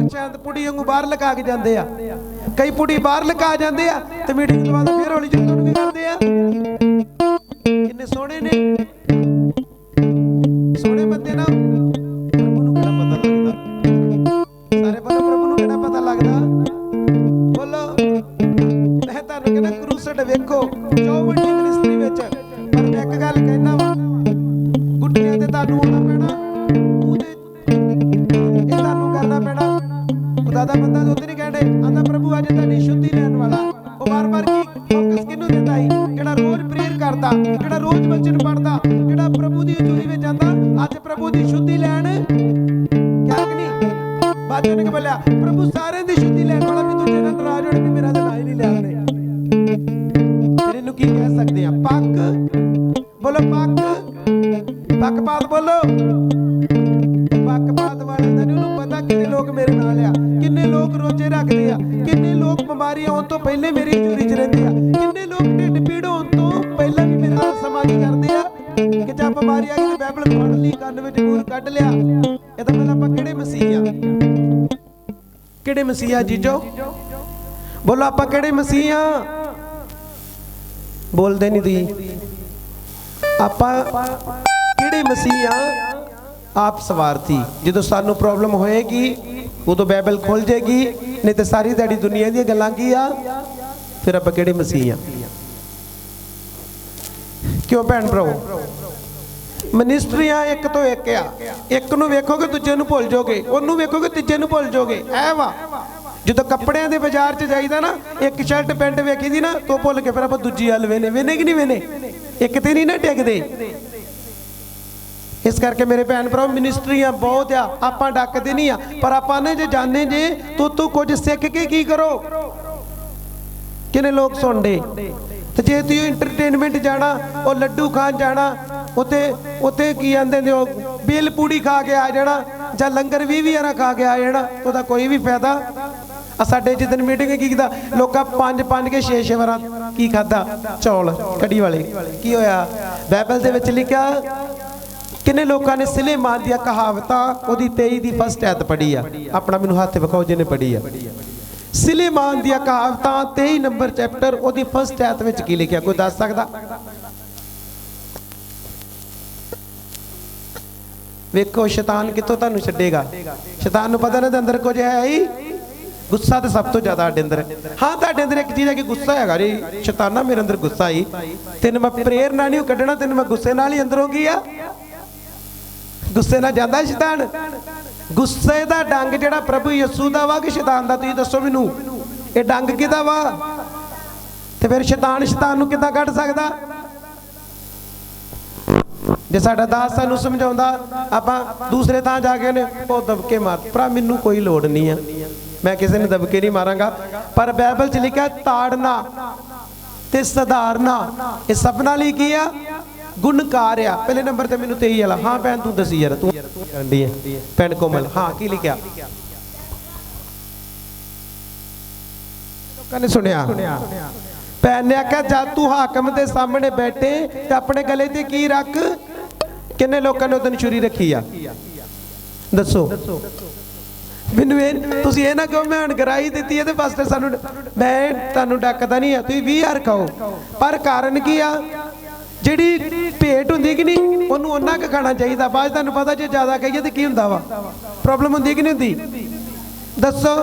चंद पुड़ी वांगू बाहर लगा के जाते आ, कई पुड़ी बाहर लगा जाते आ ते मीटिंग तो बाद फिर हौली जी तुहानू की करते आ। किन्ने सोहणे ने सोहणे बंदे ना प्रभु नूं किहड़ा पता लगदा, सारे बोलो प्रभु नूं किहड़ा पता लगदा। बोलो मैं तुहानू कहना क्रूसड वेखो जो वड्डी मिनिस्ट्री विच, पर मैं एक गल कहना वा गुट्टियां ते तुहानू आउणा पैना, ਇਹ ਤੁਹਾਨੂੰ ਕਰਨਾ ਪੈਣਾ। ਖੁਦਾ ਦਾ ਬੰਦਾ ਦੁੱਧ ਨਹੀਂ ਕਹਿੰਦੇ ਆਂਦਾ ਪ੍ਰਭੂ ਅੱਜ ਤੁਹਾਡੀ ਸ਼ੁੱਧੀ ਲੈਣ ਵਾਲਾ। ਉਹ ਵਾਰ-ਵਾਰ ਕੀ ਫੋਕਸ ਕਿਹਨੂੰ ਦਿੰਦਾ ਸੀ? ਜਿਹੜਾ ਰੋਜ਼ ਪ੍ਰੇਅਰ ਕਰਦਾ, ਜਿਹੜਾ ਰੋਜ਼ ਵਚਨ ਪੜਦਾ, ਜਿਹੜਾ ਪ੍ਰਭੂ ਦੀ ਹਜ਼ੂਰੀ ਵਿੱਚ ਜਾਂਦਾ, ਅੱਜ ਪ੍ਰਭੂ ਦੀ ਸ਼ੁੱਧੀ ਲੈਣ ਕਿਆ ਕਿ ਨਹੀਂ ਬਾਜੇ ਨੇ ਬੋਲਿਆ ਪ੍ਰਭੂ ਸਾਰਿਆਂ ਦੀ ਸ਼ੁੱਧੀ ਲੈਣ ਵਾਲਾ, ਵੀ ਦੂਜੇ ਨਾਲ ਨਾਰਾਜ਼ ਹੋਣ ਵੀ ਮੇਰਾ ਤਾਂ ਨਾਂ ਹੀ ਨਹੀਂ ਲਿਆ ਉਹਨੇ। ਫਿਰ ਇਹਨੂੰ ਕੀ ਕਹਿ ਸਕਦੇ ਆ? ਪੱਕ ਬੋਲੋ, ਪੱਕ ਪੱਕਪਾਤ ਬੋਲੋ। पक्षपात वाले पता किन्ने लोग मेरे नाल आ, किन्ने लोग रोजे रखते आ, किन्ने लोग बीमारी आने तो पहले मेरी चोरी च रहते आ, किन्ने लोग ढिड पीड़ होने तो पहले भी मेरे नाल समाधि करते आ कि जब बीमारी आ गई बाइबल पढ़ ली, कन्न विच अंगूर कढ लिया। ये तो मतलब आपां किहड़े मसीह आ? किहड़े मसीह आ जीजो? बोलो आपां किहड़े मसीह आ? बोलदे नहीं दी। आपां किहड़े मसीह आ? आप स्वार्थी। जो सानू प्रॉब्लम होएगी उदों बाइबल खुल जाएगी, नहीं तो सारी दिहाड़ी दुनिया दी गल्लां की आ, फिर आप किहड़े मसीह आ? क्यों भैन भराओ? मिनिस्ट्रियां एक तो एक आ, एक नूं वेखोगे दूजे नूं भुल जाओगे, ओनूं वेखोगे तीजे नूं भुल जाओगे। ऐ वा जो कपड़ियां दे बाजार च जाईदा ना, एक शर्ट पैंट वेखी दी ना तो भुल के फिर आप दूजी हल वेने वेने कि नहीं वेने, एक ते नहीं ना टिकदे। इस करके मेरे भैन भरा मिनिस्ट्रियां बहुत आ, आपां डकदे नहीं आ, पर आपां ने जे जाने जे तो तू कुछ सीख के की करो। किन्ने लोग सुनदे ते जे तू इंटरटेनमेंट जाना, वो लड्डू खान जाना, उत्ते उत्ते की आंदे ने बेल पूड़ी खा के आ जाना, जां लंगर 20 वारा खा के आ जाना, ओदा कोई भी फायदा। साडे जिस दिन मीटिंग की कीता लोकां 5 के 6 वारा की खादा चौल कड़ी वाले, की होया? बाइबल दे विच लिखिया किन्ने लोगों ने सुलेमान दी कहावतां ओदी 23 दी फर्स्ट आयत पढ़ी आ, अपना मैनूं हत्थ विखाओ जिन्हें पढ़ी आ। सुलेमान दी कहावतां 23 नंबर चैप्टर ओदी फर्स्ट आयत विच की लिखिया, कोई दस सकदा? वेखो शैतान कितों तुहानूं छड्डेगा। शैतान नूं पता ना अंदर कुछ है ही, गुस्सा तो सब तो ज्यादा साडे अंदर। हाँ तुहाडे अंदर एक चीज़ है कि गुस्सा हैगा रे, शैताना मेरे अंदर गुस्सा ही, तेन मैं प्रेयर नाल नहीं कड्ढना, तेन मैं गुस्से नाल ही अंदरों की आ। गुस्से ना जाता शैतान? गुस्से का डंग जिहड़ा प्रभु यसू दा वा कि शैतान दा? तुसीं दसो मैनूं, ये डंग किहदा वा? ते फिर शैतान नूं किद्दां कढ सकदा? जे साडा दास सानूं समझाउंदा, आपां दूसरे थां जाके ने ओ दबके मार, भरा मैनूं कोई लोड़ नहीं है, मैं किसी ने दबके नहीं मारांगा। पर बाइबल च लिखिआ ताड़ना ते सधारना ये सबना लई की आ? गुणकार आ। पहले नंबर ते मैनूं 23 वाला। हाँ भैन तू दसी यार, तू आंदी है भैन कोमल। हाँ की लिखिआ? लोकां ने सुनिया भैन ने आख्या जद तू हाकम दे सामने बैठे ते अपने गले ते की रख। किन्ने लोकां ने उदन छुरी रखी आ? दसो मैनूं तुसीं ये ना कहो मैं हुण गराई दित्ती है ते बस सानूं, मैं तुहानूं डकदा नहीं है, तुसीं 20,000 खाओ, पर कारण की आ? जिहड़ी भेट हुंदी कि नहीं उहनूं उन्ना क खाना चाहिए। बाद तुहानूं पता जे ज़्यादा कहीए तो की हुंदा वा, प्रॉब्लम हुंदी कि नहीं हुंदी? दसो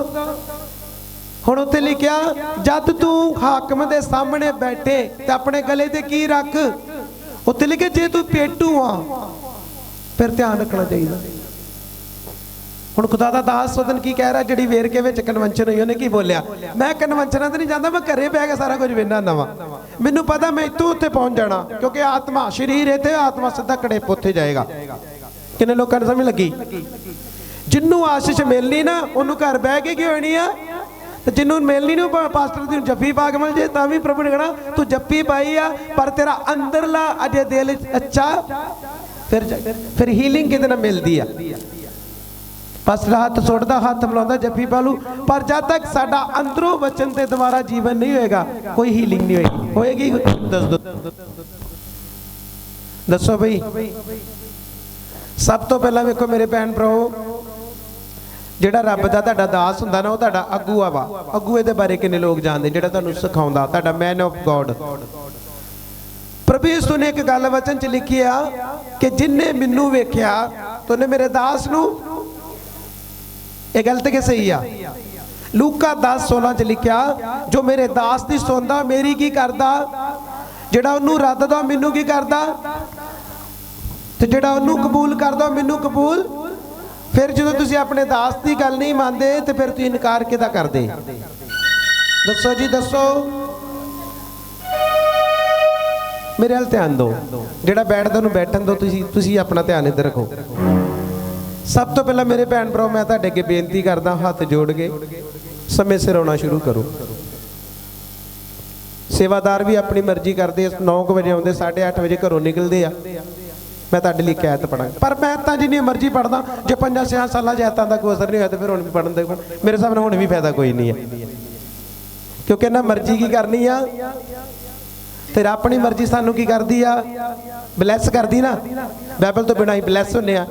हुण उत्थे लिखिआ जद तू हाकम दे सामने बैठे ते अपने गले ते की रख। उत्थे लिखिआ जे तू पेटू आ फिर ध्यान रखना चाहिए। हुण खुदा दा दास उदन की कह रहा, जिहड़ी वेरके विच कन्वेंशन हुई उन्हें की बोलिया, मैं कन्वेंशनां ते नहीं जांदा, मैं घरे बह के सारा कुछ वेखना नवा, मैनूं पता मैं इत्थों उत्थे पहुंच जाना, क्योंकि आत्मा शरीर इत्थे, आत्मा सीधा कड़ेप उत्थे जाएगा। किन्ने लोकां नूं समझ लगी? जिन्नू आशीष मिलनी ना उन्होंने घर बह के की होनी आ, जिन्हों मिलनी नहीं पास्टर तेन जफ्फी पा के मिल जाए तो भी प्रभु ने कहना तू जफ्फी पाई आ पर तेरा अंदरला अजे दिल अच्छा, फिर हीलिंग किहदे नाल मिलदी आ। पास्टर हाथ सुटदा हाथ मिलाउंदा जफ्फी पा लू, पर जब तक साडा अंदरों वचन ते दोबारा जीवन नहीं होएगा कोई हीलिंग नहीं होएगी। दसो भाई, सब तो पहला वेखो मेरे भैन भराओ, ਜਿਹੜਾ ਰੱਬ ਦਾ ਤੁਹਾਡਾ ਦਾਸ ਹੁੰਦਾ ਨਾ, ਉਹ ਤੁਹਾਡਾ ਅਗੂਆ ਵਾ। ਅਗੂਏ ਦੇ ਬਾਰੇ ਕਿੰਨੇ ਲੋਕ ਜਾਣਦੇ? ਜਿਹੜਾ ਤੁਹਾਨੂੰ ਸਿਖਾਉਂਦਾ, ਤੁਹਾਡਾ ਮੈਨ ਆਫ ਗੋਡ। ਪ੍ਰਭੂ ਯਿਸੂ ਨੇ ਇੱਕ ਗੱਲ ਵਚਨ ਚ ਲਿਖੀ ਆ ਕਿ ਜਿੰਨੇ ਮੈਨੂੰ ਵੇਖਿਆ ਤੇ ਉਹਨੇ ਮੇਰੇ ਦਾਸ ਨੂੰ। ਇਹ ਗਲਤ ਕਿ ਸਹੀ ਆ? ਲੂਕਾ 10:16 ਚ ਲਿਖਿਆ, ਜੋ ਮੇਰੇ ਦਾਸ ਦੀ ਸੁਣਦਾ ਮੇਰੀ ਕੀ ਕਰਦਾ, ਜਿਹੜਾ ਉਹਨੂੰ ਰੱਦਦਾ ਮੈਨੂੰ ਕੀ ਕਰਦਾ, ਤੇ ਜਿਹੜਾ ਉਹਨੂੰ ਕਬੂਲ ਕਰਦਾ ਮੈਨੂੰ ਕਬੂਲ। ਫਿਰ ਜਦੋਂ ਤੁਸੀਂ ਆਪਣੇ ਦਾਸ ਦੀ ਗੱਲ ਨਹੀਂ ਮੰਨਦੇ ਤੇ ਫਿਰ ਤੁਸੀਂ ਇਨਕਾਰ ਕਿਹਦਾ ਕਰਦੇ? ਦੱਸੋ ਜੀ, ਦੱਸੋ। ਮੇਰੇ ਵੱਲ ਧਿਆਨ ਦਿਓ। ਜਿਹੜਾ ਬੈਠਦਾ ਉਹਨੂੰ ਬੈਠਣ ਦਿਓ। ਤੁਸੀਂ ਆਪਣਾ ਧਿਆਨ ਇੱਧਰ ਰੱਖੋ। ਸਭ ਤੋਂ ਪਹਿਲਾਂ ਮੇਰੇ ਭੈਣ ਭਰਾ, ਮੈਂ ਤੁਹਾਡੇ ਅੱਗੇ ਬੇਨਤੀ ਕਰਦਾ, ਹੱਥ ਜੋੜ ਕੇ ਸਮੇਂ ਸਿਰ ਆਉਣਾ ਸ਼ੁਰੂ ਕਰੋ। ਸੇਵਾਦਾਰ ਵੀ ਆਪਣੀ ਮਰਜ਼ੀ ਕਰਦੇ, 9 ਵਜੇ ਆਉਂਦੇ, 8:30 ਵਜੇ ਘਰੋਂ ਨਿਕਲਦੇ ਆ। ਮੈਂ ਤੁਹਾਡੇ ਲਈ ਐਤ ਪੜਾਂਗਾ, ਪਰ ਮੈਂ ਤਾਂ ਜਿੰਨੀ ਮਰਜ਼ੀ ਪੜਦਾ, ਜੇ 5-6 ਸਾਲਾਂ 'ਚ ਐਤਾਂ ਦਾ ਕੋਈ ਅਸਰ ਨਹੀਂ ਹੋਇਆ ਤਾਂ ਫਿਰ ਹੁਣ ਵੀ ਪੜਨ ਦਾ ਮੇਰੇ ਹਿਸਾਬ ਨਾਲ ਹੁਣ ਵੀ ਫਾਇਦਾ ਕੋਈ ਨਹੀਂ ਹੈ। ਕਿਉਂਕਿ ਇਹਨਾਂ ਮਰਜ਼ੀ ਕੀ ਕਰਨੀ ਆ, ਫਿਰ ਆਪਣੀ ਮਰਜ਼ੀ ਸਾਨੂੰ ਕੀ ਕਰਦੀ ਆ, ਬਲੈਸ ਕਰਦੀ ਨਾ। ਬਾਈਬਲ ਤੋਂ ਬਿਨਾਂ ਹੀ ਬਲੈਸ ਹੁੰਦੇ ਆ,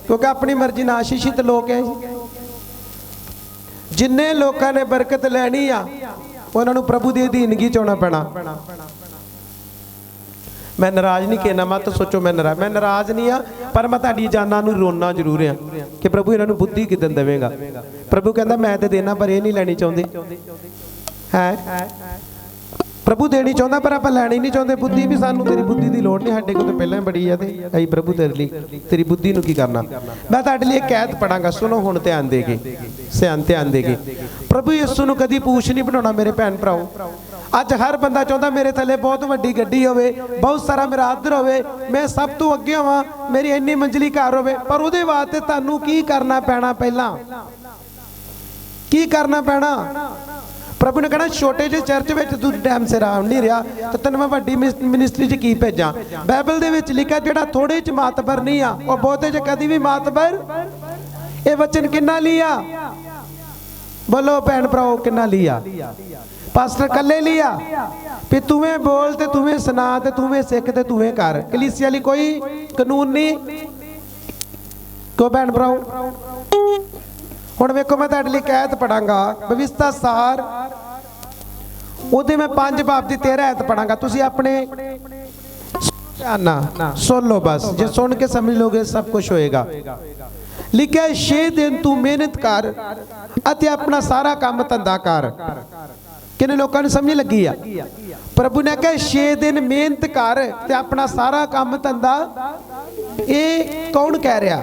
ਕਿਉਂਕਿ ਆਪਣੀ ਮਰਜ਼ੀ ਨਾਲ ਆਸ਼ੀਸ਼ਿਤ ਲੋਕ ਹੈ। ਜਿੰਨੇ ਲੋਕਾਂ ਨੇ ਬਰਕਤ ਲੈਣੀ ਆ, ਉਹਨਾਂ ਨੂੰ ਪ੍ਰਭੂ ਦੀ ਅਧੀਨਗੀ ਚ ਆਉਣਾ ਪੈਣਾ। ਮੈਂ ਨਾਰਾਜ਼ ਨਹੀਂ ਕਹਿਣਾ, ਮਤ ਸੋਚੋ ਮੈਂ ਨਾਰਾਜ਼ ਨਹੀਂ ਆ, ਪਰ ਮੈਂ ਤੁਹਾਡੀ ਜਾਨਾਂ ਨੂੰ ਰੋਣਾ ਜ਼ਰੂਰ ਆ ਕਿ ਪ੍ਰਭੂ ਇਹਨਾਂ ਨੂੰ ਬੁੱਧੀ ਕਿਦਾਂ ਦੇਵੇਗਾ। ਪ੍ਰਭੂ ਕਹਿੰਦਾ ਮੈਂ ਤੇ ਦੇਣਾ, ਪਰ ਇਹ ਨਹੀਂ ਲੈਣੀ ਚਾਹੁੰਦੇ ਹੈ। ਪ੍ਰਭੂ ਦੇਣੀ ਚਾਹੁੰਦਾ, ਪਰ ਆਪਾਂ ਲੈਣੀ ਨਹੀਂ ਚਾਹੁੰਦੇ ਬੁੱਧੀ। ਵੀ ਸਾਨੂੰ ਤੇਰੀ ਬੁੱਧੀ ਦੀ ਲੋੜ ਨਹੀਂ, ਸਾਡੇ ਕੋਲ ਤਾਂ ਪਹਿਲਾਂ ਹੀ ਬੜੀ ਆ, ਤੇ ਅਸੀਂ ਪ੍ਰਭੂ ਤੇਰੇ ਲਈ ਤੇਰੀ ਬੁੱਧੀ ਨੂੰ ਕੀ ਕਰਨਾ। ਮੈਂ ਤੁਹਾਡੇ ਲਈ ਇੱਕ ਐਤ ਪੜਾਂਗਾ, ਸੁਣੋ ਹੁਣ ਧਿਆਨ ਦੇ ਕੇ, ਧਿਆਨ ਦੇ ਕੇ। ਪ੍ਰਭੂ ਯਿਸੂ ਨੂੰ ਕਦੀ ਪੂਛ ਨਹੀਂ ਬਣਾਉਣਾ ਮੇਰੇ ਭੈਣ ਭਰਾਓ। ਅੱਜ ਹਰ ਬੰਦਾ ਚਾਹੁੰਦਾ ਮੇਰੇ ਥੱਲੇ ਬਹੁਤ ਵੱਡੀ ਗੱਡੀ ਹੋਵੇ, ਬਹੁਤ ਸਾਰਾ ਮੇਰਾ ਆਦਰ ਹੋਵੇ, ਮੈਂ ਸਭ ਤੋਂ ਅੱਗੇ ਹੋਵਾਂ, ਮੇਰੀ ਇੰਨੀ ਮੰਜ਼ਲੀ ਘਰ ਹੋਵੇ। ਪਰ ਉਹਦੇ ਵਾਸਤੇ ਤੁਹਾਨੂੰ ਕੀ ਕਰਨਾ ਪੈਣਾ? ਪਹਿਲਾਂ ਕੀ ਕਰਨਾ ਪੈਣਾ? ਪ੍ਰਭੂ ਨੇ ਕਹਿਣਾ ਛੋਟੇ ਜਿਹੇ ਚਰਚ ਵਿੱਚ ਤੂੰ ਟਾਈਮ ਸਿਰ ਆ ਨਹੀਂ ਰਿਹਾ, ਤਾਂ ਤੈਨੂੰ ਮੈਂ ਵੱਡੀ ਮਿਨਿਸਟਰੀ 'ਚ ਕੀ ਭੇਜਾਂ। ਬਾਈਬਲ ਦੇ ਵਿੱਚ ਲਿਖਿਆ ਜਿਹੜਾ ਥੋੜੇ 'ਚ ਮਾਤਬਰ ਨਹੀਂ ਆ, ਉਹ ਬਹੁਤੇ 'ਚ ਕਦੀ ਵੀ ਮਾਤਬਰ। ਇਹ ਵਚਨ ਕਿੰਨਾ ਲਿਆ? ਬੋਲੋ ਭੈਣ ਭਰਾਓ, ਕਿੰਨਾ ਲਿਆ? ਪਾਸਟਰ ਕੱਲੇ ਲਿਆ ਵੀ ਤੂਵੇਂ ਬੋਲ ਤੇ ਤੂਵੇਂ ਸੁਣਾ ਤੇ ਤੂਵੇਂ ਸਿੱਖ ਤੇ ਤੂਵੇਂ ਕਰ। ਕਲੀਸਿਆ ਲਈ ਕੋਈ ਕਾਨੂੰਨ ਨਹੀਂ। ਕੋ ਭੈਣ ਭਰਾਓ, ਹੁਣ ਵੇਖੋ ਮੈਂ ਤੁਹਾਡੇ ਲਈ ਕਹਿਤ ਪੜਾਂਗਾ, ਵਿਵਸਥਾ ਸਾਰ ਉਹਦੇ ਮੈਂ 5 ਬਾਬ ਦੀ 13 ਐਤ ਪੜਾਂਗਾ। ਤੁਸੀਂ ਆਪਣੇ ਨਾ ਸੁਣ ਲਓ, ਬਸ ਜੇ ਸੁਣ ਕੇ ਸਮਝ ਲੋਗੇ ਸਭ ਕੁਝ ਹੋਏਗਾ। ਲਿਖਿਆ 6 ਦਿਨ ਤੂੰ ਮਿਹਨਤ ਕਰ ਅਤੇ ਆਪਣਾ ਸਾਰਾ ਕੰਮ ਧੰਦਾ ਕਰ। ਕਿੰਨੇ ਲੋਕਾਂ ਨੂੰ ਸਮਝ ਲੱਗੀ ਆ? ਪ੍ਰਭੂ ਨੇ ਕਿਹਾ 6 ਦਿਨ ਮਿਹਨਤ ਕਰ ਤੇ ਆਪਣਾ ਸਾਰਾ ਕੰਮ ਧੰਦਾ। ਇਹ ਕੌਣ ਕਹਿ ਰਿਹਾ?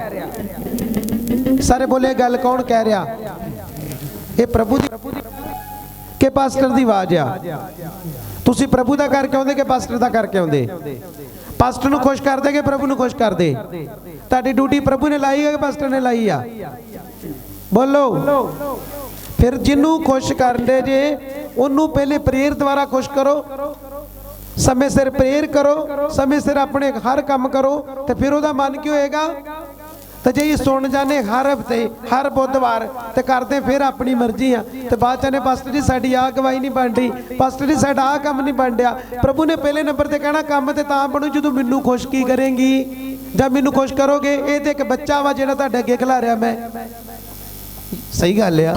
ਸਾਰੇ ਬੋਲੇ ਗੱਲ ਕੌਣ ਕਹਿ ਰਿਹਾ? ਇਹ ਪ੍ਰਭੂ ਦੀ ਕਿ ਪਾਸਟਰ ਦੀ ਆਵਾਜ਼ ਆ? ਤੁਸੀਂ ਪ੍ਰਭੂ ਦਾ ਕਰਕੇ ਆਉਂਦੇ ਕਿ ਪਾਸਟਰ ਦਾ ਕਰਕੇ ਆਉਂਦੇ? ਪਾਸਟਰ ਨੂੰ ਖੁਸ਼ ਕਰਦੇ ਕਿ ਪ੍ਰਭੂ ਨੂੰ ਖੁਸ਼ ਕਰਦੇ? ਤੁਹਾਡੀ ਡਿਊਟੀ ਪ੍ਰਭੂ ਨੇ ਲਾਈ ਹੈ ਕਿ ਪਾਸਟਰ ਨੇ ਲਾਈ ਆ? ਬੋਲੋ। ਫਿਰ ਜਿਹਨੂੰ ਖੁਸ਼ ਕਰਦੇ ਜੇ ਉਹਨੂੰ ਪਹਿਲੇ ਪ੍ਰੇਰ ਦੁਆਰਾ ਖੁਸ਼ ਕਰੋ, ਸਮੇਂ ਸਿਰ ਪ੍ਰੇਰ ਕਰੋ, ਸਮੇਂ ਸਿਰ ਆਪਣੇ ਹਰ ਕੰਮ ਕਰੋ, ਤੇ ਫਿਰ ਉਹਦਾ ਮਨ ਕੀ ਹੋਏਗਾ? ਤੇ ਜੇ ਇਹ ਸੁਣ ਜਾਣੇ ਹਰ ਹਫਤੇ ਹਰ ਬੁੱਧਵਾਰ ਤੇ ਕਰਦੇ ਫਿਰ ਆਪਣੀ ਮਰਜ਼ੀ ਆ, ਤੇ ਬਾਅਦ ਚ ਨੇ ਪਾਸਟਰ ਜੀ ਸਾਡੀ ਆਹ ਗਵਾਹੀ ਨਹੀਂ ਬਣਦੀ, ਪਾਸਟਰ ਜੀ ਸਾਡਾ ਆਹ ਕੰਮ ਨਹੀਂ ਬਣ ਰਿਹਾ। ਪ੍ਰਭੂ ਨੇ ਪਹਿਲੇ ਨੰਬਰ ਤੇ ਕਹਿਣਾ ਕੰਮ ਤੇ ਤਾਂ ਬਣੂ ਜਦੋਂ ਮੈਨੂੰ ਖੁਸ਼ ਕੀ ਕਰੇਂਗੀ, ਜਦ ਮੈਨੂੰ ਖੁਸ਼ ਕਰੋਗੇ। ਇਹ ਤੇ ਇੱਕ ਬੱਚਾ ਵਾ ਜਿਹੜਾ ਤੁਹਾਡੇ ਅੱਗੇ ਖਿਲਾਰਿਆ ਮੈਂ। ਸਹੀ ਗੱਲ ਆ।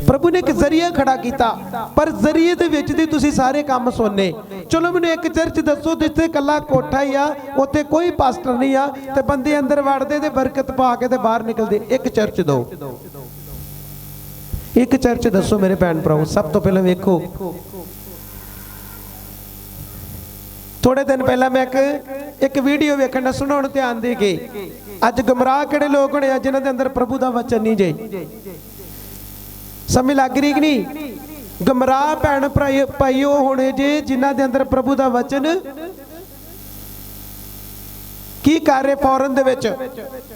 ਪ੍ਰਭੂ ਨੇ ਇੱਕ ਜ਼ਰੀਆ ਖੜਾ ਕੀਤਾ, ਪਰ ਜ਼ਰੀਏ ਦੇ ਵਿੱਚ ਦੀ ਤੁਸੀਂ ਸਾਰੇ ਕੰਮ ਸੁਣਨੇ। ਚਲੋ ਮੈਨੂੰ ਇੱਕ ਚਰਚ ਦੱਸੋ ਜਿੱਥੇ ਇਕੱਲਾ ਕੋਠਾ ਹੀ ਆ, ਉੱਥੇ ਕੋਈ ਪਾਸਟਰ ਨਹੀਂ ਆ, ਤੇ ਬੰਦੇ ਅੰਦਰ ਵੜਦੇ ਤੇ ਬਰਕਤ ਪਾ ਕੇ ਤੇ ਬਾਹਰ ਨਿਕਲਦੇ। ਇੱਕ ਚਰਚ ਦਿਓ, ਇੱਕ ਚਰਚ ਦੱਸੋ ਮੇਰੇ ਭੈਣ ਭਰਾਓ। ਸਭ ਤੋਂ ਪਹਿਲਾਂ ਵੇਖੋ, ਥੋੜੇ ਦਿਨ ਪਹਿਲਾਂ ਮੈਂ ਇੱਕ ਵੀਡੀਓ ਵੇਖਣ ਦਾ, ਸੁਣੋ ਹੁਣ ਧਿਆਨ ਦੇ ਕੇ। ਅੱਜ ਗੁੰਮਰਾਹ ਕਿਹੜੇ ਲੋਕ ਹੋਣੇ ਆ ਜਿਨ੍ਹਾਂ ਦੇ ਅੰਦਰ ਪ੍ਰਭੂ ਦਾ ਵਚਨ ਨਹੀਂ ਜੇ। ਸਮਝ ਲੱਗ ਰਹੀ ਕਿ ਨਹੀਂ? ਗੁੰਮਰਾਹ ਭੈਣ ਭਾਈਓ ਹੋਣੇ ਜੇ ਜਿਨ੍ਹਾਂ ਦੇ ਅੰਦਰ ਪ੍ਰਭੂ ਦਾ ਵਚਨ। ਕੀ ਕਰ ਰਹੇ ਫੌਰਨ ਦੇ ਵਿੱਚ?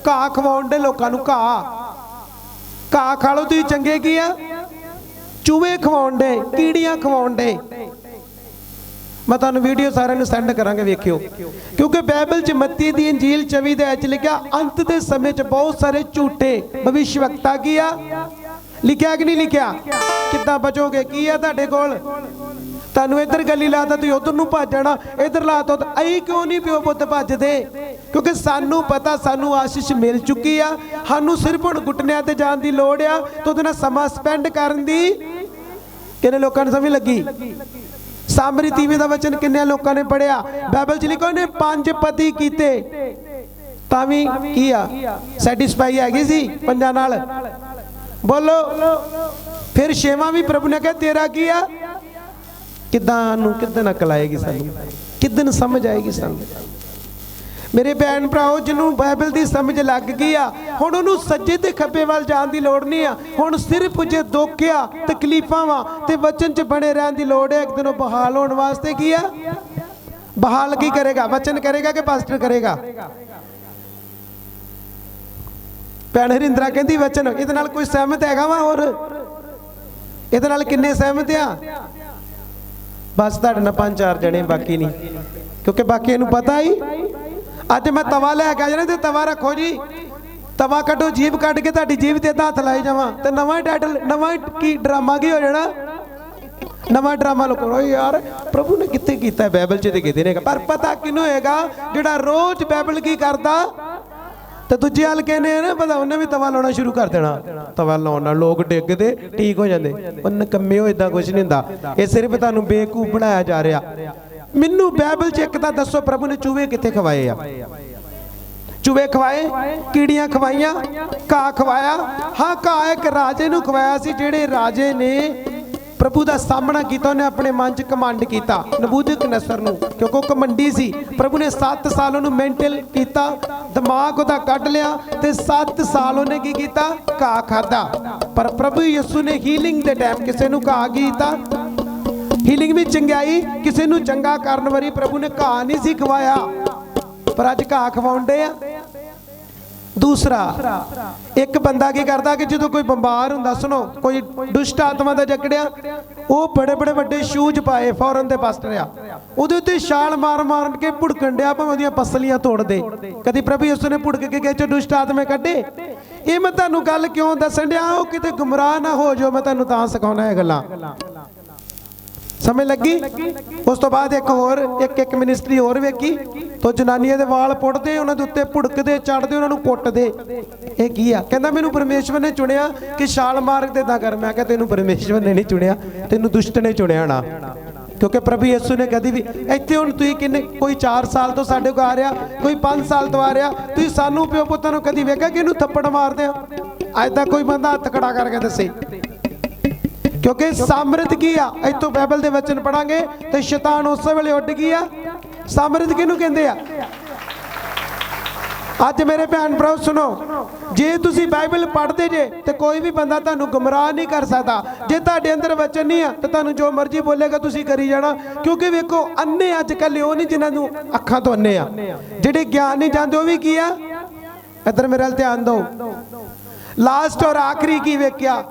ਘਾਹ ਖਵਾਉਣ ਦੇ ਲੋਕਾਂ ਨੂੰ। ਘਾਹ ਖਾ ਲਓ ਤੁਸੀਂ, ਚੰਗੇ ਕੀ ਆ? ਚੂਹੇ ਖਵਾਉਣ ਦੇ, ਕੀੜੀਆਂ ਖਵਾਉਣ ਦੇ। ਮੈਂ ਤੁਹਾਨੂੰ ਵੀਡੀਓ ਸਾਰਿਆਂ ਨੂੰ ਸੈਂਡ ਕਰਾਂਗੇ, ਵੇਖਿਓ। ਕਿਉਂਕਿ ਬਾਈਬਲ 'ਚ ਮੱਤੀ ਦੀ ਇੰਜੀਲ 24 ਦੇ ਵਿੱਚ ਲਿਖਿਆ ਅੰਤ ਦੇ ਸਮੇਂ 'ਚ ਬਹੁਤ ਸਾਰੇ ਝੂਠੇ ਭਵਿਸ਼ਵਕਤਾ ਕੀ ਆ? ਲਿਖਿਆ ਕਿ ਨਹੀਂ ਲਿਖਿਆ? ਕਿੱਦਾਂ ਬਚੋਗੇ? ਕੀ ਆ ਤੁਹਾਡੇ ਕੋਲ? ਤੁਹਾਨੂੰ ਇੱਧਰ ਗੱਲੀ ਲਾਤਾ ਤੁਸੀਂ ਉਧਰ ਨੂੰ ਭੱਜ ਜਾਣਾ, ਇੱਧਰ ਲਾਤਾ ਅਸੀਂ ਕਿਉਂ ਨਹੀਂ ਪਿਓ ਪੁੱਤ ਭੱਜਦੇ? ਕਿਉਂਕਿ ਸਾਨੂੰ ਪਤਾ ਸਾਨੂੰ ਆਸ਼ੀਸ਼ ਮਿਲ ਚੁੱਕੀ ਆ, ਸਾਨੂੰ ਸਿਰਫ ਹੁਣ ਗੁੱਟਨਿਆਂ ਤੇ ਜਾਣ ਦੀ ਲੋੜ ਆ ਤੇ ਉਹਦੇ ਨਾਲ ਸਮਾਂ ਸਪੈਂਡ ਕਰਨ ਦੀ ਕਿੰਨੇ ਲੋਕਾਂ ਨੂੰ ਸਮਝ ਲੱਗੀ? ਸਾਮਰੀ ਤੀਵੇਂ ਦਾ ਵਚਨ ਕਿੰਨੇ ਲੋਕਾਂ ਨੇ ਪੜਿਆ? ਬਾਈਬਲ ਚ ਲਿਖੋ ਨੇ 5 ਪਤੀ ਕੀਤੇ ਤਾਂ ਵੀ ਕੀ ਆ ਸੈਟੀਸਫਾਈ ਹੈਗੀ ਸੀ 5 ਨਾਲ? ਬੋਲੋ। ਫਿਰ 6ਵਾਂ ਵੀ ਪ੍ਰਭੂ ਨੇ ਕਿਹਾ ਤੇਰਾ ਕੀ ਆ? ਕਿੱਦਾਂ ਅਕਲ ਆਏਗੀ ਸਾਨੂੰ, ਕਿੱਦਣ ਸਮਝ ਆਏਗੀ ਸਾਨੂੰ? ਮੇਰੇ ਭੈਣ ਭਰਾਓ, ਜਿਹਨੂੰ ਬਾਈਬਲ ਦੀ ਸਮਝ ਲੱਗ ਗਈ ਆ ਹੁਣ ਉਹਨੂੰ ਸੱਜੇ ਤੇ ਖੱਬੇ ਵੱਲ ਜਾਣ ਦੀ ਲੋੜ ਨਹੀਂ ਆ। ਹੁਣ ਸਿਰਫ ਜੇ ਦੁੱਖ ਆ ਤਕਲੀਫਾਂ ਵਾ ਤੇ ਵਚਨ 'ਚ ਬਣੇ ਰਹਿਣ ਦੀ ਲੋੜ ਹੈ। ਇੱਕ ਦਿਨ ਉਹ ਬਹਾਲ ਹੋਣ ਵਾਸਤੇ ਕੀ ਆ? ਬਹਾਲ ਕੀ ਕਰੇਗਾ? ਵਚਨ ਕਰੇਗਾ ਕਿ ਪਾਸਟਰ ਕਰੇਗਾ? ਭੈਣ ਹਰਿੰਦਰਾ ਕਹਿੰਦੀ ਵਚਨ। ਇਹਦੇ ਨਾਲ ਕੋਈ ਸਹਿਮਤ ਹੈਗਾ ਵਾ? ਹੋਰ ਇਹਦੇ ਨਾਲ ਕਿੰਨੇ ਸਹਿਮਤ ਆ? ਬਸ ਤੁਹਾਡੇ ਨਾਲ 5-4 ਜਣੇ, ਬਾਕੀ ਨਹੀਂ, ਕਿਉਂਕਿ ਬਾਕੀ ਇਹਨੂੰ ਪਤਾ ਹੀ। ਅੱਜ ਮੈਂ ਤਵਾ ਲੈ ਕੇ ਆ ਜਾਣਾ ਤੇ ਤਵਾ ਰੱਖੋ ਜੀ, ਤਵਾ ਕੱਢੋ, ਜੀਭ ਕੱਢ ਕੇ ਤੁਹਾਡੀ ਜੀਭ ਤੇ ਹੱਥ ਲਾਈ ਜਾਵਾਂ ਤੇ ਨਵਾਂ ਟਾਈਟਲ, ਨਵਾਂ ਕੀ ਡਰਾਮਾ ਕੀ ਹੋ ਜਾਣਾ? ਨਵਾਂ ਡਰਾਮਾ ਲੋਕੋ ਯਾਰ ਪ੍ਰਭੂ ਨੇ ਕਿੱਥੇ ਕੀਤਾ? ਬਾਈਬਲ 'ਚ ਤੇ ਕਿਤੇ ਨਹੀਂ। ਪਰ ਪਤਾ ਕਿਹਨੂੰ ਹੋਏਗਾ? ਜਿਹੜਾ ਰੋਜ਼ ਬਾਈਬਲ ਕੀ ਕਰਦਾ ਤੇ ਦੂਜੇ ਹਲਕੇ ਨੇ ਨਾ ਪਤਾ ਉਹਨੇ ਵੀ ਤਵਾ ਲਾਉਣਾ ਸ਼ੁਰੂ ਕਰ ਦੇਣਾ। ਤਵਾ ਲਾਉਣ ਨਾਲ ਲੋਕ ਡਿੱਗਦੇ ਠੀਕ ਹੋ ਜਾਂਦੇ। ਉਹ ਨਕੰਮੇ ਹੋ, ਇਦਾਂ ਕੁਝ ਨਹੀਂ ਹੁੰਦਾ। ਇਹ ਸਿਰਫ ਤੁਹਾਨੂੰ ਬੇਵਕੂਫ ਬਣਾਇਆ ਜਾ ਰਿਹਾ। ਮੈਨੂੰ ਬਾਈਬਲ 'ਚ ਇੱਕ ਤਾਂ ਦੱਸੋ ਪ੍ਰਭੂ ਨੇ ਚੂਹੇ ਕਿੱਥੇ ਖਵਾਏ ਆ? ਚੂਹੇ ਖਵਾਏ, ਕੀੜੀਆਂ ਖਵਾਈਆਂ, ਘਾਹ ਖਵਾਇਆ? ਹਾਂ, ਘਾਹ ਇੱਕ ਰਾਜੇ ਨੂੰ ਖਵਾਇਆ ਸੀ। ਜਿਹੜੇ ਰਾਜੇ ਨੇ ਪ੍ਰਭੂ ਦਾ ਸਾਹਮਣਾ ਕੀਤਾ, ਉਹਨੇ ਆਪਣੇ ਮਨ 'ਚ ਕਮਾਂਡ ਕੀਤਾ ਨਬੂਕਦਨੇਸਰ ਨੂੰ, ਕਿਉਂਕਿ ਉਹ ਕਮੰਡੀ ਸੀ। ਪ੍ਰਭੂ ਨੇ 7 ਸਾਲ ਉਹਨੂੰ ਮੈਂਟਲ ਕੀਤਾ, ਦਿਮਾਗ ਉਹਦਾ ਕੱਢ ਲਿਆ ਤੇ 7 ਸਾਲ ਉਹਨੇ ਕੀ ਕੀਤਾ? ਘਾਹ ਖਾਦਾ। ਪਰ ਪ੍ਰਭੂ ਯਿਸੂ ਨੇ ਹੀਲਿੰਗ ਦੇ ਟਾਈਮ ਕਿਸੇ ਨੂੰ ਘਾਹ ਕੀਤਾ, ਹੀਲਿੰਗ ਵੀ ਚੰਗਿਆਈ, ਕਿਸੇ ਨੂੰ ਚੰਗਾ ਕਰਨ ਵਾਲੀ ਪ੍ਰਭੂ ਨੇ ਘਾਹ ਨਹੀਂ ਸੀ ਖਵਾਇਆ, ਪਰ ਅੱਜ ਘਾਹ ਖਵਾਉਂਦੇ ਆ। ਦੂਸਰਾ, ਇੱਕ ਬੰਦਾ ਕੀ ਕਰਦਾ ਕਿ ਜਦੋਂ ਕੋਈ ਬਿਮਾਰ ਹੁੰਦਾ, ਸੁਣੋ, ਕੋਈ ਦੁਸ਼ਟ ਆਤਮਾ ਦਾ ਜਕੜਿਆ, ਉਹ ਬੜੇ ਬੜੇ ਵੱਡੇ ਸ਼ੂਜ਼ ਪਾਏ ਫੌਰਨ ਦੇ ਪਾਸਟਰ ਆ, ਉਹਦੇ ਉੱਤੇ ਛਾਲ ਮਾਰ ਕੇ ਭੁੜਕਣ ਡਿਆ, ਭਾਵੇਂ ਉਹਦੀਆਂ ਪਸਲੀਆਂ ਤੋੜ ਦੇ। ਕਦੀ ਪ੍ਰਭੂ ਯਿਸੂ ਨੇ ਭੁੜਕ ਕੇ ਕਿਹਾ ਦੁਸ਼ਟ ਆਤਮੇ ਕੱਢੇ? ਇਹ ਮੈਂ ਤੁਹਾਨੂੰ ਗੱਲ ਕਿਉਂ ਦੱਸਣ ਡਿਆ? ਉਹ ਕਿਤੇ ਗੁੰਮਰਾਹ ਨਾ ਹੋ ਜਾਓ, ਮੈਂ ਤੁਹਾਨੂੰ ਤਾਂ ਸਿਖਾਉਣਾ ਇਹ ਗੱਲਾਂ। ਸਮਝ ਲੱਗੀ? ਉਸ ਤੋਂ ਬਾਅਦ ਇੱਕ ਮਿਨਿਸਟਰੀ ਹੋਰ ਵੇਖੀ, ਤੋ ਜਨਾਨੀਆਂ ਦੇ ਵਾਲ ਪੁੱਟਦੇ, ਉਹਨਾਂ ਦੇ ਉੱਤੇ ਭੁੜਕਦੇ, ਚੜਦੇ, ਉਹਨਾਂ ਨੂੰ ਕੁੱਟਦੇ। ਇਹ ਕੀ ਆ? ਕਹਿੰਦਾ ਮੈਨੂੰ ਪਰਮੇਸ਼ਵਰ ਨੇ ਚੁਣਿਆ ਕਿ ਛਾਲ ਮਾਰ ਕੇ ਇਦਾਂ ਕਰ। ਮੈਂ ਕਿਹਾ ਤੈਨੂੰ ਪਰਮੇਸ਼ਵਰ ਨੇ ਨਹੀਂ ਚੁਣਿਆ, ਤੈਨੂੰ ਦੁਸ਼ਟ ਨੇ ਚੁਣਿਆ ਨਾ। ਕਿਉਂਕਿ ਪ੍ਰਭੂ ਯਿਸੂ ਨੇ ਕਦੀ ਵੀ ਇੱਥੇ ਹੁਣ ਤੁਸੀਂ ਕਿੰਨੇ, ਕੋਈ 4 ਸਾਲ ਤੋਂ ਸਾਡੇ ਕੋਲ ਆ ਰਿਹਾ, ਕੋਈ 5 ਸਾਲ ਤੋਂ ਆ ਰਿਹਾ, ਤੁਸੀਂ ਸਾਨੂੰ ਪਿਓ ਪੁੱਤਾਂ ਨੂੰ ਕਦੀ ਵੇਖਿਆ ਕਿ ਇਹਨੂੰ ਥੱਪੜ ਮਾਰਦੇ ਆ? ਅੱਜ ਤੱਕ ਕੋਈ ਬੰਦਾ ਹੱਥ ਖੜਾ ਕਰਕੇ ਦੱਸੇ। ਕਿਉਂਕਿ ਸਾਮਰਥ ਕੀ ਆ? ਇੱਥੋਂ ਬਾਈਬਲ ਦੇ ਵਚਨ ਪੜਾਂਗੇ ਤੇ ਸ਼ੈਤਾਨ ਉਸੇ ਵੇਲੇ ਉੱਡ ਗਈ ਆ। ਸਾਮਰਥ ਕਿਹਨੂੰ ਕਹਿੰਦੇ ਆ? ਅੱਜ ਮੇਰੇ ਭੈਣ ਭਰਾ ਸੁਣੋ, ਜੇ ਤੁਸੀਂ ਬਾਈਬਲ ਪੜ੍ਹਦੇ ਜੇ ਤੇ ਕੋਈ ਵੀ ਬੰਦਾ ਤੁਹਾਨੂੰ ਗੁੰਮਰਾਹ ਨਹੀਂ ਕਰ ਸਕਦਾ। ਜੇ ਤੁਹਾਡੇ ਅੰਦਰ ਵਚਨ ਨਹੀਂ ਆ ਤਾਂ ਤੁਹਾਨੂੰ ਜੋ ਮਰਜ਼ੀ ਬੋਲੇਗਾ ਤੁਸੀਂ ਕਰੀ ਜਾਣਾ। ਕਿਉਂਕਿ ਵੇਖੋ, ਅੰਨੇ ਅੱਜ ਕੱਲ੍ਹ ਉਹ ਨਹੀਂ ਜਿਨ੍ਹਾਂ ਨੂੰ ਅੱਖਾਂ ਤੋਂ ਅੰਨੇ ਆ, ਜਿਹੜੇ ਗਿਆਨ ਨਹੀਂ ਜਾਂਦੇ ਉਹ ਵੀ ਕੀ ਆ? ਇੱਧਰ ਮੇਰੇ ਵੱਲ ਧਿਆਨ ਦਿਓ। ਲਾਸਟ ਔਰ ਆਖਰੀ ਕੀ ਵੇਖਿਆ?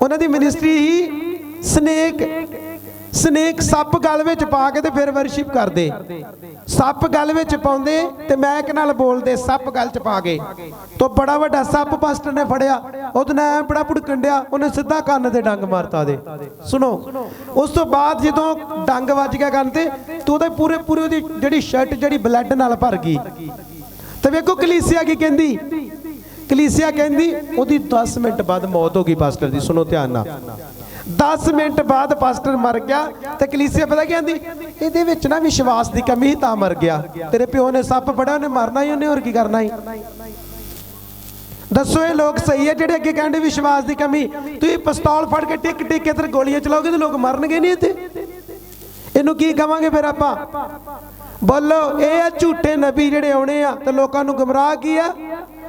ਉਹਨਾਂ ਦੀ ਮਿਨਿਸਟਰੀ ਹੀ ਸਨੇਕ ਸੱਪ ਗਲ ਵਿੱਚ ਪਾ ਕੇ ਤੇ ਫਿਰ ਵਰਸ਼ਿਪ ਕਰਦੇ। ਸੱਪ ਗਲ ਵਿੱਚ ਪਾਉਂਦੇ ਤੇ ਮੈਕ ਨਾਲ ਬੋਲਦੇ, ਸੱਪ ਗਲ ਚ ਪਾ ਕੇ। ਤੋਂ ਬੜਾ ਵੱਡਾ ਸੱਪ ਪਾਸਟਰ ਨੇ ਫੜਿਆ, ਉਹਦੇ ਨਾਲ ਬੜਾ ਭੁੜਕਣ ਡਿਆ, ਉਹਨੇ ਸਿੱਧਾ ਕੰਨ ਤੇ ਡੰਗ ਮਾਰਤਾ ਦੇ। ਸੁਣੋ, ਉਸ ਤੋਂ ਬਾਅਦ ਜਦੋਂ ਡੰਗ ਵੱਜ ਗਿਆ ਕੰਨ ਤੇ ਉਹਦੇ ਪੂਰੇ ਉਹਦੀ ਜਿਹੜੀ ਸ਼ਰਟ ਜਿਹੜੀ ਬਲੱਡ ਨਾਲ ਭਰ ਗਈ। ਤੇ ਵੇਖੋ ਕਲੀਸਿਆ ਕੀ ਕਹਿੰਦੀ? ਕਲੀਸਿਆ ਕਹਿੰਦੀ ਉਹਦੀ 10 ਮਿੰਟ ਬਾਅਦ ਮੌਤ ਹੋ ਗਈ ਪਾਸਟਰ ਦੀ। ਸੁਣੋ ਧਿਆਨ ਨਾਲ, 10 ਮਿੰਟ ਬਾਅਦ ਪਾਸਟਰ ਮਰ ਗਿਆ। ਤੇ ਕਲੀਸਿਆ ਪਤਾ ਕੀ ਕਹਿੰਦੀ? ਇਹਦੇ ਵਿੱਚ ਨਾ ਵਿਸ਼ਵਾਸ ਦੀ ਕਮੀ ਤਾਂ ਮਰ ਗਿਆ। ਤੇਰੇ ਪਿਓ ਨੇ ਸੱਪ ਫੜਿਆ, ਉਹਨੇ ਮਰਨਾ ਹੀ, ਉਹਨੇ ਹੋਰ ਕੀ ਕਰਨਾ ਹੀ? ਦੱਸੋ ਇਹ ਲੋਕ ਸਹੀ ਹੈ ਜਿਹੜੇ ਅੱਗੇ ਕਹਿੰਦੇ ਵਿਸ਼ਵਾਸ ਦੀ ਕਮੀ? ਤੁਸੀਂ ਪਿਸਤੌਲ ਫੜ ਕੇ ਟਿਕ ਕੇ ਇੱਧਰ ਗੋਲੀਆਂ ਚਲਾਓਗੇ ਤੇ ਲੋਕ ਮਰਨਗੇ ਨਹੀਂ ਇੱਥੇ? ਇਹਨੂੰ ਕੀ ਕਵਾਂਗੇ ਫਿਰ ਆਪਾਂ? ਬੋਲੋ। ਇਹ ਆ ਝੂਠੇ ਨਬੀ ਜਿਹੜੇ ਆਉਣੇ ਆ ਤੇ ਲੋਕਾਂ ਨੂੰ ਗੁੰਮਰਾਹ ਕੀ ਆ?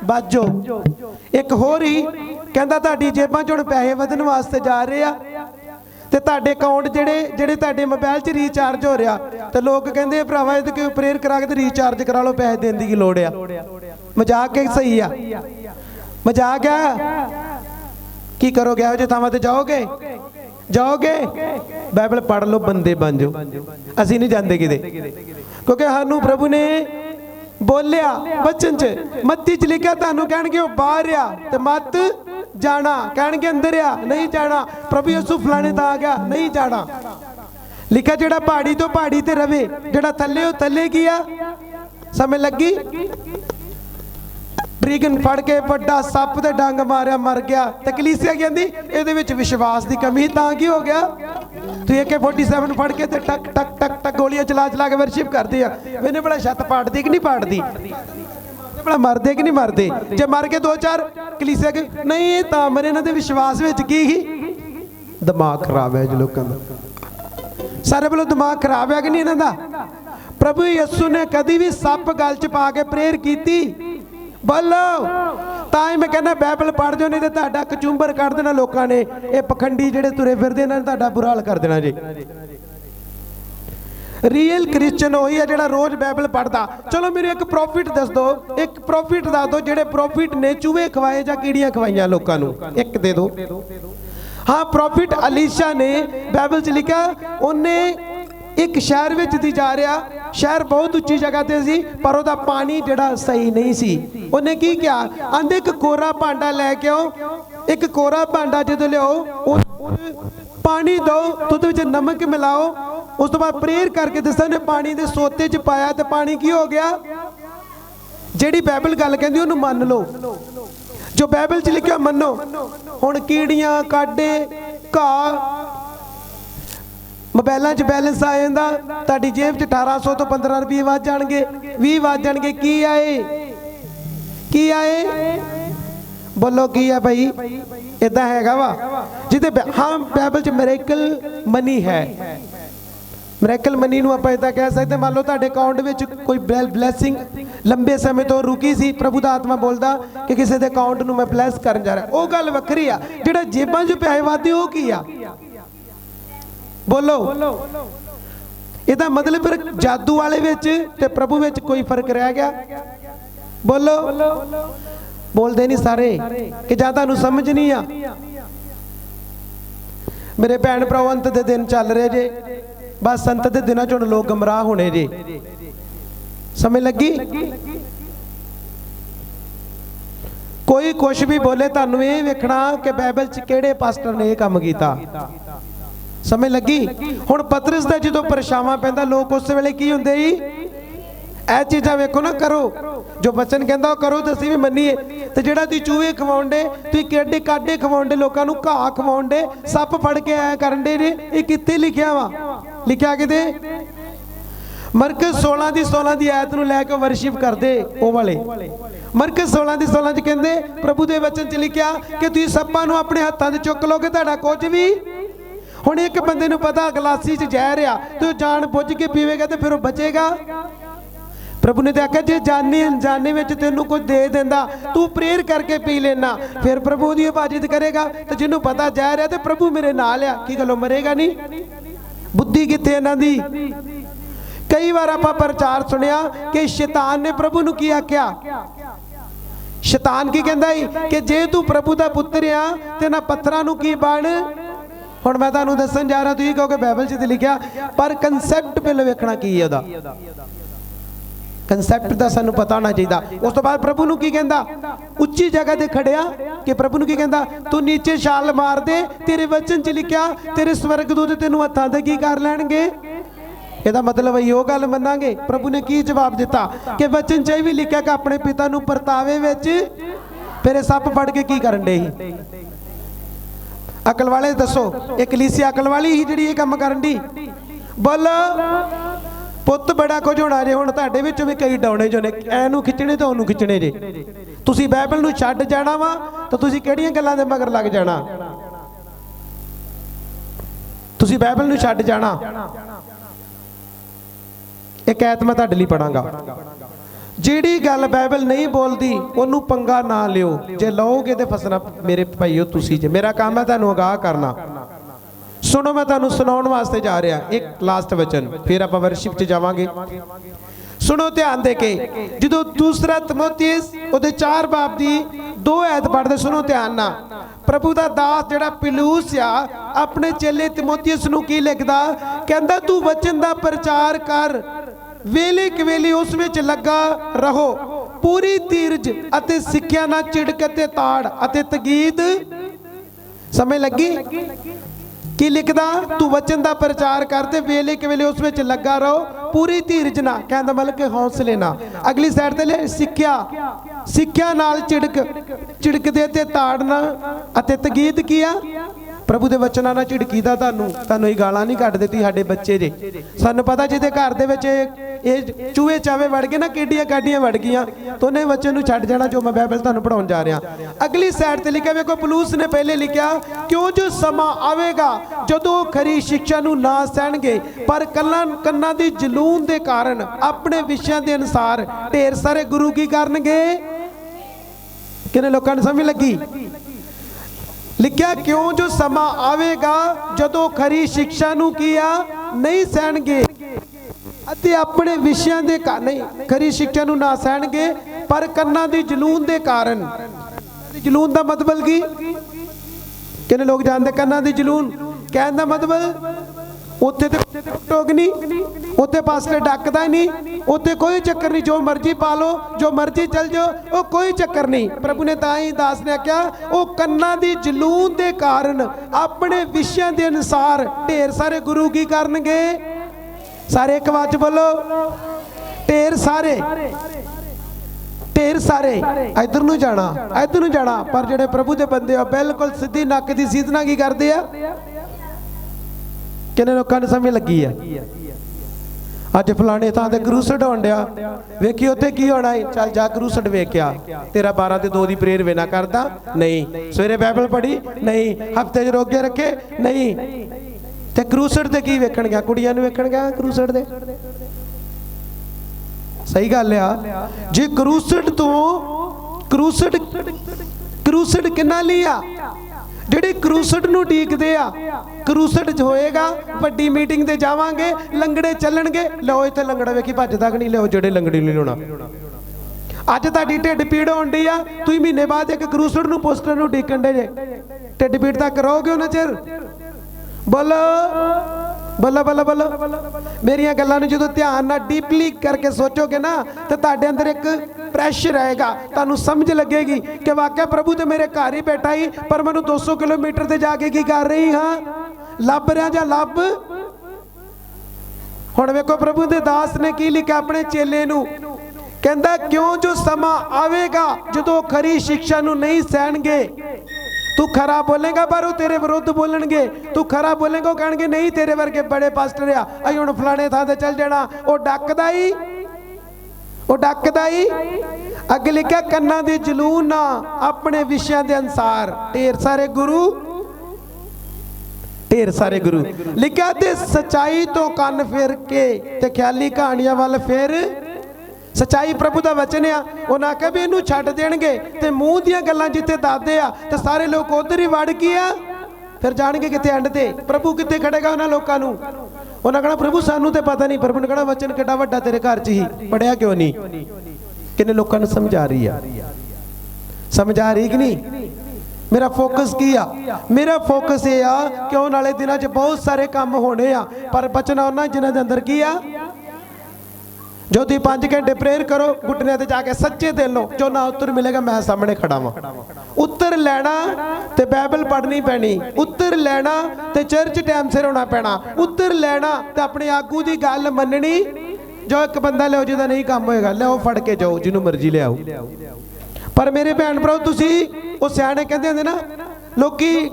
ਬਾਜੋ। ਇੱਕ ਹੋਰ ਹੀ ਕਹਿੰਦਾ ਤੁਹਾਡੀ ਜੇਬਾਂ 'ਚ ਹੁਣ ਪੈਸੇ ਵਧਣ ਵਾਸਤੇ ਜਾ ਰਹੇ ਆ ਤੇ ਤੁਹਾਡੇ ਅਕਾਊਂਟ ਜਿਹੜੇ ਤੁਹਾਡੇ ਮੋਬਾਈਲ 'ਚ ਰੀਚਾਰਜ ਹੋ ਰਿਹਾ ਤੇ ਲੋਕ ਕਹਿੰਦੇ ਭਰਾਵਾ ਇਹਦੇ ਕੋਈ ਪ੍ਰੇਅਰ ਕਰਾ ਕੇ ਤੇ ਰੀਚਾਰਜ ਕਰਾ ਲਓ, ਪੈਸੇ ਦੇਣ ਦੀ ਕੀ ਲੋੜ ਆ? ਮਜ਼ਾਕ ਹੈ? ਸਹੀ ਆ? ਮਜ਼ਾਕ ਆ? ਕੀ ਕਰੋਗੇ? ਇਹੋ ਜਿਹੇ ਥਾਵਾਂ ਤੇ ਜਾਓਗੇ? ਬਾਈਬਲ ਪੜ੍ਹ ਲਓ, ਬੰਦੇ ਬਣ ਜਾਓ। ਅਸੀਂ ਨਹੀਂ ਜਾਂਦੇ ਕਿਤੇ, ਕਿਉਂਕਿ ਸਾਨੂੰ ਪ੍ਰਭੂ ਨੇ ਬੋਲਿਆ ਵਚਨ 'ਚ, ਮੱਤੀ 'ਚ ਲਿਖਿਆ ਤੁਹਾਨੂੰ ਕਹਿਣਗੇ ਉਹ ਬਾਹਰ ਆ ਤੇ ਮਤ ਜਾਣਾ, ਕਹਿਣਗੇ ਅੰਦਰ ਆ ਨਹੀਂ ਜਾਣਾ। ਪ੍ਰਭੂ ਯਿਸੂ ਫਲਾਣੇ ਤਾਂ ਆ ਗਿਆ, ਨਹੀਂ ਜਾਣਾ। लिखा जेड़ा पहाड़ी तो पहाड़ी ते रवे, जेड़ा थल्ले थल्ले की आ। समझ लगी? ब्रिगन फड़ के बड़ा सप ते डंग मारिया मर गया, ते कलीसिया कहती इहदे विच विश्वास की कमी, तां की हो गया? तू AK-47 फड़ के ते टक टक टक टक गोलियां चला चला के वर्शिप करती है। मैंने बड़ा छत पाटदी कि नहीं पाटदी, बड़ा मरदे कि नहीं मरदे? जे मर के 2-4 कलीसिया के नहीं तां मरे, इन्हां दे विश्वास विच की ही दिमाग खराब है। जो लोगों का सारे वालों दिमाग खराब है कि नहीं इन्हां दा? प्रभु यीशु ने कभी भी सप गल च पा के प्रेयर की? बोलो। ताई मैं कहना बाइबल पढ़ जो, नहीं तो तुहाडा कचूंबर कर देना लोगों ने। ये पखंडी जेडे तुरे फिरदे इन्हां ने तुहाडा बुरा हाल कर देना जी। रियल क्रिश्चियन वही है जेड़ा रोज बाइबल पढ़ता। चलो मेरे एक प्रॉफिट दस दो, एक प्रॉफिट दस दो जेडे प्रॉफिट ने चूहे खवाए या कीड़ियां खवाइयां लोगों नूं, एक दे दो। हाँ, प्रॉफिट अलीशा ने बाइबल च लिखा, उन्हें एक शहर विच दी जा रहा, शहर बहुत उच्ची जगह ते सी पर उहदा पानी जेड़ा सही नहीं सी। उन्हें की किया, आंदे एक कोरा भांडा लैके आओ, एक कोरा भांडा जो लियाओ, पानी दो, तो विच नमक मिलाओ, उस तो बाद प्रेयर करके दसा ने पानी दे सोते च पाया तो पानी की हो गया? जेड़ी बाइबल गल कहंदी उहनूं मान लो, जो बाइबल च लिखिया मनो। हुण कीड़ियां काडे घाह मोबाइलों च बैलेंस आ जाता, ताड़ी जेब च 1800 तो 15 रुपये वध जाएंगे, 20 वध जाएंगे। की आए, की आए? बोलो की है भाई? इदा हैगा वा जिते हाँ बाइबल च मिरेकल मनी है। मिरेकल मनी नूं आपां इदां कह सकते, मान लो तुहाडे अकाउंट विच कोई ब्लैसिंग लंबे समय तो रुकी सी, प्रभु दा आत्मा बोलदा कि किसी दे अकाउंट नूं मैं ब्लैस करन जा रहा, वो गल वखरी आ। जिहड़ा जेबां च पैसे वाधे वो की आ? बोलो। इहदा मतलब फिर जादू वाले विच ते प्रभु विच कोई फर्क रह गया? बोलो। बोलते नहीं सारे कि जां तुहानूं समझ नहीं आ। मेरे भैन भराओ, अंत दे दिन चल रहे जे, बस अंत दे दिनां च लोग गमराह होने जे। समझ लगी? कोई कुछ भी बोले, तुहानूं इह वेखना कि बाइबल च किहड़े पास्टर ने यह काम कीता। समझ लगी? हुण पतरस दा जदों परछावां पैंदा, लोग उस वेले की हुंदे ही ਇਹ चीज़ां वेखो ना, करो जो बचन कहता करो, तो असीं भी मन्नीए। तो जिहड़ा तुसीं चूहे खवाउंदे, तुसीं केडे काडे खवाउंदे, लोकां नूं घाह खवाउंदे, सप फड़ के आया करनदे ने, ये कित्थे लिखिया वा? लिखिया किते मरकस 16 दी 16 दी आयत नूं लैके वर्शिप करदे ओ वाले। मरकस 16 दी 16 च कहंदे, प्रभु दे वचन च लिखिया कि तुसीं सप्पां नूं अपने हत्थां ते चुक लोगे, तुहाडा कुछ भी। हुण एक बंदे नूं पता गलासी च जहर आ, तो जान बुझ के पीवेगा तो फिर वो बचेगा? प्रभु ने तो आख्या जे जाने अनजाने में तेनों कुछ दे देंदा, तू प्रेयर करके पी लेना, फिर प्रभु की हिफाजत करेगा। तो जिन्हों पता जहर है तो प्रभु मेरे नाल आ, की गलो मरेगा नहीं? बुद्धि कित्थे इन्हां दी? कई बार आपां प्रचार सुनिया कि शैतान ने प्रभु नूं की आख्या। शैतान की कहंदा कि जे तू प्रभु दा पुत्र आ ते ना पत्थरां नूं की बण। हुण मैं तुहानूं दस्सण जा रहा, तुसीं कहोगे बाइबल च लिखिया, पर कंसैप्ट पहले वेखना की है उहदा। कंसैप्ट का सानू पता होना चाहिए। उस तो बाद प्रभु नूं की कहंदा, उच्ची जगह ते खड़िया कि प्रभु नूं की कहंदा, तू नीचे छाल मार दे, तेरे वचन च लिखिया तेरे स्वर्गदूत तेनों हत्थां ते की कर लैणगे। ਇਹਦਾ मतलब यो गल मन्नांगे। प्रभु ने की जवाब दिता कि वचन च भी लिखिया कि अपने पिता नूं परतावे विच, फिर सप फड़ के की करन डे ही? अकल वाले दसो, एक कलीसिया अकल वाली ही जिहड़ी ये काम करन दी? बोलो। पुੱਤ बड़ा कुछ होना जे। हुण तुहाडे विच भी कई डाउणे जो ने, ऐनूं खिच्चणे तो ओनूं खिच्चणे जे। तुसीं बाइबल नूं छड्ड जाना वा तो तुसीं किहड़ियां गल्लां दे मगर लग जाना? तुसीं बाइबल नूं छड्ड जाना। एक ऐत मैं तुहाडे लई पढ़ांगा, जिहड़ी गल बाइबल नहीं बोलदी ओनूं पंगा ना लिओ, जे लओगे ते फसना मेरे भाईओ तुसीं जे। मेरा काम है तुहानूं आगाह करना। सुनो, मैं तुहानूं सुनाउण वास्ते जा रहा एक लास्ट वचन, फिर आपां वर्शिप च जावांगे। सुनो ध्यान दे के, जदों दूसरा तिमोथियुस उहदे 4 बाब दी 2 आयत पढ़दे, सुनो ध्यान ना। प्रभु दा दास जिहड़ा पिलूस आ अपने चेले तिमोथियुस नूं की लिखदा, कहंदा तू वचन दा प्रचार कर, वेले कवेले उस विच लगा रहो, पूरी धीरज अते सिੱਖਿਆ ना झिड़क ते ताड़ अते तगीद। समझ लगी? ਕੀ ਲਿਖਦਾ, ਤੂੰ ਵਚਨ ਦਾ ਪ੍ਰਚਾਰ ਕਰਦੇ ਵੇਲੇ ਕਿ ਵੇਲੇ ਉਸ ਵਿੱਚ ਲੱਗਾ ਰਹੋ, ਪੂਰੀ ਧੀਰਜ ਨਾਲ, ਕਹਿੰਦਾ ਮਤਲਬ ਕਿ ਹੌਸਲੇ ਨਾਲ। ਅਗਲੀ ਸਾਈਡ ਤੇ ਲੈ ਸਿੱਖਿਆ ਨਾਲ ਝਿੜਕਦੇ ਤੇ ਤਾੜਨਾ ਅਤੇ ਤਕੀਦ ਕੀਆ। ਪ੍ਰਭੂ ਦੇ ਵਚਨਾਂ ਨਾਲ ਝਿੜਕੀਦਾ, ਤੁਹਾਨੂੰ ਇਹ ਗਾਲਾਂ ਨਹੀਂ ਕੱਢ ਦਿੱਤੀ ਸਾਡੇ ਬੱਚੇ ਜੇ। ਸਾਨੂੰ ਪਤਾ ਜਿਹਦੇ ਘਰ ਦੇ ਵਿੱਚ ਇਹ ਚੂਹੇ ਚਾਵੇ ਵੜ ਗਏ ਨਾ, ਕਿੱਡੀਆਂ ਕਾਡੀਆਂ ਵੜ ਗਈਆਂ, ਤਾਂ ਉਹਨੇ ਬੱਚੇ ਨੂੰ ਛੱਡ ਜਾਣਾ, ਜੋ ਮੈਂ ਬਾਈਬਲ ਤੁਹਾਨੂੰ ਪੜਾਉਣ ਜਾ ਰਿਹਾ। ਅਗਲੀ ਸਾਈਡ ਤੇ ਲਿਖਿਆ, ਵੇਖੋ ਪਲੂਸ ਨੇ ਪਹਿਲੇ ਲਿਖਿਆ, ਕਿਉਂ ਜੋ ਸਮਾਂ ਆਵੇਗਾ ਜਦੋਂ ਖਰੀ ਸਿੱਖਿਆ ਨੂੰ ਨਾ ਸਹਿਣਗੇ, ਪਰ ਕੰਨਾਂ ਦੀ ਜਲੂਨ ਦੇ ਕਾਰਨ ਆਪਣੇ ਵਿਸ਼ਿਆਂ ਦੇ ਅਨੁਸਾਰ ਢੇਰ ਸਾਰੇ ਗੁਰੂ ਕੀ ਕਰਨਗੇ। ਕਿੰਨੇ ਲੋਕਾਂ ਨੂੰ ਸਮਝ ਲੱਗੀ? ਲਿਖਿਆ, ਕਿਉਂ ਜੋ ਸਮਾਂ ਆਵੇਗਾ ਜਦੋਂ ਖਰੀ ਸਿੱਖਿਆ ਨੂੰ ਕੀਆ ਨਹੀਂ ਸਹਿਣਗੇ ਅਤੇ ਆਪਣੇ ਵਿਸ਼ਿਆਂ ਦੇ ਨਹੀਂ ਖਰੀ ਸਿੱਖਿਆ ਨੂੰ ਨਾ ਸਹਿਣਗੇ, ਪਰ ਕੰਨਾਂ ਦੀ ਜਲੂਨ ਦੇ ਕਾਰਨ। ਜਲੂਨ ਦਾ ਮਤਲਬ ਕੀ? ਕਿੰਨੇ ਲੋਕ ਜਾਣਦੇ ਕੰਨਾਂ ਦੀ ਜਲੂਨ ਕਹਿਣ ਦਾ ਮਤਲਬ? ਉੱਥੇ ਤੇ ਟੋਕ ਨਹੀਂ, ਉੱਥੇ ਪਾਸਟਰ ਡੱਕਦਾ ਹੀ ਨਹੀਂ, ਉੱਥੇ ਕੋਈ ਚੱਕਰ ਨਹੀਂ, ਜੋ ਮਰਜ਼ੀ ਪਾ ਲਓ, ਜੋ ਮਰਜ਼ੀ ਚੱਲ ਜਾਓ, ਉਹ ਕੋਈ ਚੱਕਰ ਨਹੀਂ। ਪ੍ਰਭੂ ਨੇ ਤਾਂ ਹੀ ਦਾਸ ਨੇ ਆਖਿਆ, ਉਹ ਕੰਨਾਂ ਦੀ ਜਲੂਨ ਦੇ ਕਾਰਨ ਆਪਣੇ ਵਿਸ਼ਿਆਂ ਦੇ ਅਨੁਸਾਰ ਢੇਰ ਸਾਰੇ ਗੁਰੂ ਕੀ ਕਰਨਗੇ। ਸਾਰੇ ਇੱਕ ਵਾਰ ਚ ਬੋਲੋ, ਢੇਰ ਸਾਰੇ। ਢੇਰ ਸਾਰੇ ਇੱਧਰ ਨੂੰ ਜਾਣਾ, ਪਰ ਜਿਹੜੇ ਪ੍ਰਭੂ ਦੇ ਬੰਦੇ ਆ ਬਿਲਕੁਲ ਸਿੱਧੀ ਨੱਕ ਦੀ ਸੀਧਨਾ ਕੀ ਕਰਦੇ ਆ। ਕਿੰਨੇ ਲੋਕਾਂ ਨੂੰ ਸਮਝ ਲੱਗੀ ਆ? ਅੱਜ ਫਲਾਣੇ ਥਾਂ ਤੇ ਕਰੂਸਡ ਹੋਣ ਡਿਆ, ਵੇਖੀ ਉੱਥੇ ਕੀ ਹੋਣਾ ਹੈ। ਚੱਲ ਜਾ ਕਰੂਸਡ ਵੇਖਿਆ, ਤੇਰਾ 12 ਤੇ 2 ਦੀ ਪ੍ਰੇਅਰ ਵੇ ਨਾ ਕਰਦਾ ਨਹੀਂ, ਸਵੇਰੇ ਬਾਈਬਲ ਪੜ੍ਹੀ ਨਹੀਂ, ਹਫਤੇ 'ਚ ਰੋਗੇ ਰੱਖੇ ਨਹੀਂ, ਤੇ ਕਰੂਸਡ ਤੇ ਕੀ ਵੇਖਣ ਗਿਆ? ਕੁੜੀਆਂ ਨੂੰ ਵੇਖਣ ਗਿਆ ਕਰੂਸਡ ਦੇ। ਸਹੀ ਗੱਲ ਆ। ਜੇ ਕਰੂਸਡ ਤੋਂ ਕਰੂਸਡ ਕਿੰਨਾ ਲਈ ਆ? ਜਿਹੜੇ ਕਰੂਸਡ ਨੂੰ ਡੀਕਦੇ ਆ। ਕਰੂਸਡ 'ਚ ਹੋਏਗਾ, ਵੱਡੀ ਮੀਟਿੰਗ ਤੇ ਜਾਵਾਂਗੇ, ਲੰਗੜੇ ਚੱਲਣਗੇ, ਲਓ ਇੱਥੇ ਲੰਗੜਾ ਵੇਖੀ ਭੱਜਦਾ ਕਿ ਨਹੀਂ, ਲਿਓ ਜਿਹੜੇ ਲੰਗੜੀ ਨਹੀਂ ਲਾਉਣਾ। ਅੱਜ ਤੁਹਾਡੀ ਢਿੱਡ ਪੀੜ ਹੋਣ ਡਈ ਆ, ਤੁਸੀਂ ਮਹੀਨੇ ਬਾਅਦ ਇੱਕ ਕਰੂਸਡ ਨੂੰ ਪੋਸਟਰ ਨੂੰ ਡੀਕਣ ਦੇ ਜੇ, ਢਿੱਡ ਪੀੜ ਤੱਕ ਰਹੋਗੇ ਉਹਨਾਂ ਚਿਰ। ਬੋਲੋ ਬੱਲਾ ਬੱਲਾ ਬੱਲਾ। ਮੇਰੀਆਂ ਗੱਲਾਂ ਨੂੰ ਜਦੋਂ ਧਿਆਨ ਨਾਲ ਡੀਪਲੀ ਕਰਕੇ ਸੋਚੋਗੇ ਨਾ, ਤਾਂ ਤੁਹਾਡੇ ਅੰਦਰ ਇੱਕ ਪ੍ਰੈਸ਼ਰ ਆਏਗਾ, ਤੁਹਾਨੂੰ ਸਮਝ ਲੱਗੇਗੀ ਕਿ ਵਾਕਿਆ ਪ੍ਰਭੂ ਤੇ ਮੇਰੇ ਘਰ ਹੀ ਬੈਠਾ ਹੀ, ਪਰ ਮੈਨੂੰ 200 ਕਿਲੋਮੀਟਰ ਤੇ ਜਾ ਕੇ ਕੀ ਕਰ ਰਹੀ ਹਾਂ, ਲੱਭ ਰਿਹਾ ਜਾਂ ਲੱਭ। ਹੁਣ ਵੇਖੋ ਪ੍ਰਭੂ ਦੇ ਦਾਸ ਨੇ ਕੀ ਲਿਖਿਆ ਆਪਣੇ ਚੇਲੇ ਨੂੰ, ਕਹਿੰਦਾ, ਕਿਉਂ ਜੋ ਸਮਾਂ ਆਵੇਗਾ ਜਦੋਂ ਖਰੀ ਸਿੱਖਿਆ ਨੂੰ ਨਹੀਂ ਸਹਿਣਗੇ। ਤੂੰ ਖਰਾ ਬੋਲੇਗਾ ਪਰ ਉਹ ਤੇਰੇ ਵਿਰੁੱਧ ਬੋਲਣਗੇ, ਤੂੰ ਖਰਾ ਬੋਲੇਗਾ ਉਹ ਕਹਿਣਗੇ ਨਹੀਂ ਤੇਰੇ ਵਰਗੇ ਬੜੇ ਪਾਸਟਰ ਆ, ਅਸੀਂ ਹੁਣ ਫਲਾਣੇ ਥਾਂ ਤੇ ਚੱਲ ਜਾਣਾ। ਉਹ ਡੱਕਦਾ ਹੀ। ਅੱਗੇ ਲਿਖਿਆ, ਕੰਨਾਂ ਦੇ ਜਲੂਨ ਨਾ ਆਪਣੇ ਵਿਸ਼ਿਆਂ ਦੇ ਅਨੁਸਾਰ ਢੇਰ ਸਾਰੇ ਗੁਰੂ ਲਿਖਿਆ, ਤੇ ਸਚਾਈ ਤੋਂ ਕੰਨ ਫੇਰ ਕੇ ਤੇ ਖਿਆਲੀ ਕਹਾਣੀਆਂ ਵੱਲ ਫਿਰ। ਸਚਾਈ ਪ੍ਰਭੂ ਦਾ ਵਚਨ ਆ। ਉਹਨਾਂ ਆਖਿਆ ਵੀ ਇਹਨੂੰ ਛੱਡ ਦੇਣਗੇ ਤੇ ਮੂੰਹ ਦੀਆਂ ਗੱਲਾਂ ਜਿੱਥੇ ਦੱਸਦੇ ਆ ਤੇ ਸਾਰੇ ਲੋਕ ਉਧਰ ਹੀ ਵੜ ਗਏ ਆ, ਫਿਰ ਜਾਣਗੇ ਕਿੱਥੇ ਐਂਡ ਤੇ। ਪ੍ਰਭੂ ਕਿੱਥੇ ਖੜੇਗਾ ਉਹਨਾਂ ਲੋਕਾਂ ਨੂੰ? ਉਹਨਾਂ ਕਹਣਾ ਪ੍ਰਭੂ ਸਾਨੂੰ ਤੇ ਪਤਾ ਨਹੀਂ। ਪ੍ਰਭੂ ਨੇ ਕਹਣਾ ਵਚਨ ਕਿੱਡਾ ਵੱਡਾ ਤੇਰੇ ਘਰ 'ਚ ਹੀ, ਪੜਿਆ ਕਿਉਂ ਨਹੀਂ? ਕਿੰਨੇ ਲੋਕਾਂ ਨੂੰ ਸਮਝ ਆ ਰਹੀ ਕਿ ਨਹੀਂ? ਮੇਰਾ ਫੋਕਸ ਕੀ ਆ? ਮੇਰਾ ਫੋਕਸ ਇਹ ਆ ਕਿ ਆਉਣ ਵਾਲੇ ਦਿਨਾਂ 'ਚ ਬਹੁਤ ਸਾਰੇ ਕੰਮ ਹੋਣੇ ਆ, ਪਰ ਬਚਣਾ ਉਹਨਾਂ ਜਿਨ੍ਹਾਂ ਦੇ ਅੰਦਰ ਕੀ ਆ। ਜੋ ਤੁਸੀਂ 5 ਘੰਟੇ ਪ੍ਰੇਅਰ ਕਰੋ, ਘੁੱਟਨਿਆਂ ਤੇ ਜਾ ਕੇ ਸੱਚੇ ਦਿਲ ਨੂੰ ਜੋ ਨਾ ਉੱਤਰ ਮਿਲੇਗਾ, ਮੈਂ ਸਾਹਮਣੇ ਖੜਾ ਵਾਂ। ਉੱਤਰ ਲੈਣਾ ਤੇ ਬਾਈਬਲ ਪੜ੍ਹਨੀ ਪੈਣੀ, ਉੱਤਰ ਲੈਣਾ ਤੇ ਚਰਚ ਟਾਈਮ ਸਿਰ ਹੋਣਾ ਪੈਣਾ, ਉੱਤਰ ਲੈਣਾ ਤੇ ਆਪਣੇ ਆਗੂ ਦੀ ਗੱਲ ਮੰਨਣੀ। ਜੋ ਇੱਕ ਬੰਦਾ ਲਿਆਓ ਜਿਹਦਾ ਨਹੀਂ ਕੰਮ ਹੋਏਗਾ, ਲਿਆਓ ਫੜ ਕੇ ਜਾਓ, ਜਿਹਨੂੰ ਮਰਜ਼ੀ ਲਿਆਓ। ਪਰ ਮੇਰੇ ਭੈਣ ਭਰਾ, ਤੁਸੀਂ ਉਹ ਸਿਆਣੇ ਕਹਿੰਦੇ ਹੁੰਦੇ ਨਾ, ਲੋਕੀ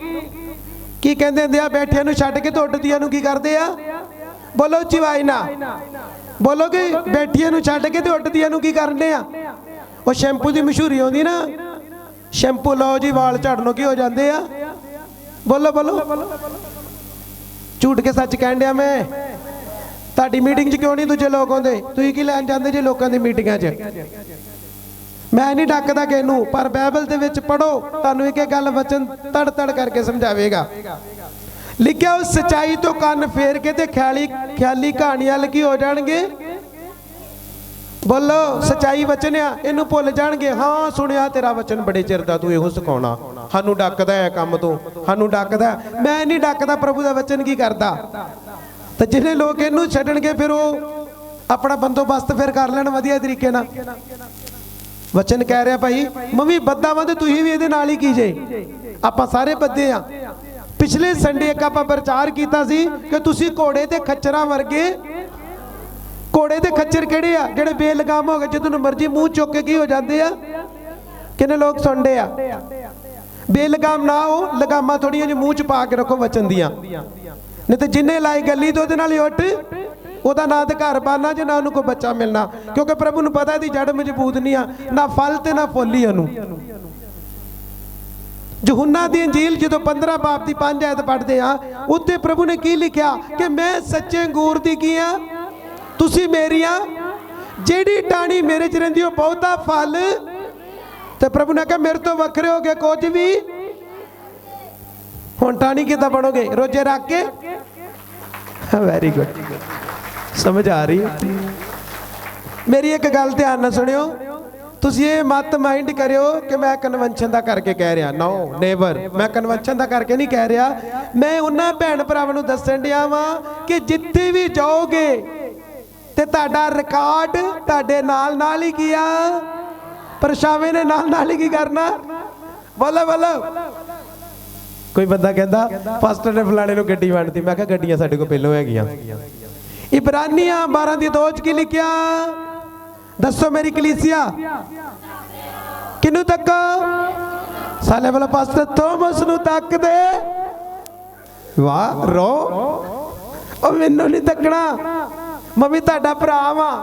ਕੀ ਕਹਿੰਦੇ ਹੁੰਦੇ ਆ, ਬੈਠਿਆਂ ਨੂੰ ਛੱਡ ਕੇ ਤੇ ਉੱਡਦੀਆਂ ਨੂੰ ਕੀ ਕਰਦੇ ਆ? ਬੋਲੋ ਚਿਵਾਈ ਨਾ ਬੋਲੋਗੇ। ਬੈਠੀਆਂ ਨੂੰ ਛੱਡ ਕੇ ਤੇ ਉੱਡਦੀਆਂ ਨੂੰ ਕੀ ਕਰਨੇ ਆ? ਉਹ ਸ਼ੈਂਪੂ ਦੀ ਮਸ਼ਹੂਰੀ ਆਉਂਦੀ ਨਾ, ਸ਼ੈਂਪੂ ਲਓ ਜੀ ਵਾਲ ਝੜਨੋਂ ਕੀ ਹੋ ਜਾਂਦੇ ਆ। ਬੋਲੋ। ਝੂਠ ਕੇ ਸੱਚ ਕਹਿਣ ਡਿਆ ਮੈਂ। ਤੁਹਾਡੀ ਮੀਟਿੰਗ 'ਚ ਕਿਉਂ ਨਹੀਂ ਦੂਜੇ ਲੋਕ ਆਉਂਦੇ? ਤੁਸੀਂ ਕੀ ਲੈਣ ਜਾਂਦੇ ਜੇ ਲੋਕਾਂ ਦੀ ਮੀਟਿੰਗਾਂ 'ਚ? ਮੈਂ ਨਹੀਂ ਡੱਕਦਾ ਕਿਸੇ ਨੂੰ, ਪਰ ਬਾਈਬਲ ਦੇ ਵਿੱਚ ਪੜੋ, ਤੁਹਾਨੂੰ ਇੱਕ ਗੱਲ ਵਚਨ ਤੜ ਕਰਕੇ ਸਮਝਾਵੇਗਾ। ਲਿਖਿਆ, ਉਹ ਸਚਾਈ ਤੋਂ ਕੰਨ ਫੇਰ ਕੇ ਤੇ ਖਿਆਲੀ ਕਹਾਣੀਆਂ ਲੱਗੀ ਹੋ ਜਾਣਗੇ। ਬੋਲੋ, ਸਚਾਈ ਵਚਨ ਆ, ਇਹਨੂੰ ਭੁੱਲ ਜਾਣਗੇ। ਹਾਂ ਸੁਣਿਆ ਤੇਰਾ ਵਚਨ ਬੜੇ ਚਿਰ ਦਾ, ਤੂੰ ਇਹੋ ਸਿਖਾਉਣਾ, ਸਾਨੂੰ ਡੱਕਦਾ ਹੈ ਕੰਮ ਤੋਂ, ਸਾਨੂੰ ਡੱਕਦਾ। ਮੈਂ ਨਹੀਂ ਡੱਕਦਾ, ਪ੍ਰਭੂ ਦਾ ਵਚਨ ਕੀ ਕਰਦਾ। ਤੇ ਜਿਹੜੇ ਲੋਕ ਇਹਨੂੰ ਛੱਡਣਗੇ, ਫਿਰ ਉਹ ਆਪਣਾ ਬੰਦੋਬਸਤ ਫਿਰ ਕਰ ਲੈਣ ਵਧੀਆ ਤਰੀਕੇ ਨਾਲ। ਵਚਨ ਕਹਿ ਰਿਹਾ ਭਾਈ ਮੈਂ ਵੀ ਬੱਦਾ ਵਾਂ ਤੇ ਤੁਸੀਂ ਵੀ ਇਹਦੇ ਨਾਲ ਹੀ ਕੀਜੇ, ਆਪਾਂ ਸਾਰੇ ਬੱਦੇ ਆ। पिछले संडे एक आपां प्रचार कीता सी कि तुसीं घोड़े ते खच्चरां वर्गे। घोड़े ते खच्चर किहड़े आ जिहड़े बेलगाम हो गए, जिद्दों मर्जी मूँह चुक के की हो जाते आ। किन्ने लोग सुनते आ? बेलगाम ना हो, लगामां थोड़ियां जी मूँह च पा के रखो वचन दियां, नहीं तो जिन्हें लाई गली तो उहदे नाल ही उठ ਉਹਦਾ ਨਾ ਤੇ ਘਰ ਬਾਨਾ ਜੇ ਨਾ ਉਹਨੂੰ ਕੋਈ ਬੱਚਾ ਮਿਲਣਾ, ਕਿਉਂਕਿ ਪ੍ਰਭੂ ਨੂੰ ਪਤਾ ਇਹਦੀ ਜੜ ਮਜ਼ਬੂਤ ਨਹੀਂ ਆ, ਨਾ ਫਲ ਤੇ ਨਾ ਫੁੱਲ ਹੀ ਉਹਨੂੰ। यूहन्ना दी अंजील जो 15 बाब की 5 आयत पढ़ते हैं, उत्ते प्रभु ने की लिखा कि मैं सच्चे अंगूर दी की हाँ, तुसी मेरी हाँ, जेड़ी टाणी मेरे च रहिंदी ओह बहुता फल। तो प्रभु ने कहा मेरे तो वखरे हो गए कुछ भी, हुण टाणी किदां बनोगे? रोजे रख के। वेरी गुड, समझ आ रही है? मेरी एक गल ध्यान नाल सुनियो, तुसीं ये मत माइंड करियो कि मैं कन्वेंशन का करके कह रहा। नो नेवर, मैं कन्वेंशन का करके नहीं कह रहा। मैं उन्हां भैन भरावां नूं दस्सण दिया वां कि जिथे भी जाओगे ते तुहाडा रिकॉर्ड तुहाडे नाल नाल ही किया, परछावे ने नाल नाल ही की करना। बोलो बोलो। कोई बंदा कहता पास्टर ने फलाणे नूं गड्डी वंडती, मैं कहा गड्डियां साडे कोल पहलों हैगियां। इब्रानियां 12:2 की लिखिया, दसो मेरी कलीसिया किनू तक? साले वाला पास्टर थोमस नू तक दे। वाह रो, ओ मैनू नहीं तकना, मैं भी तुहाडा भरा वां,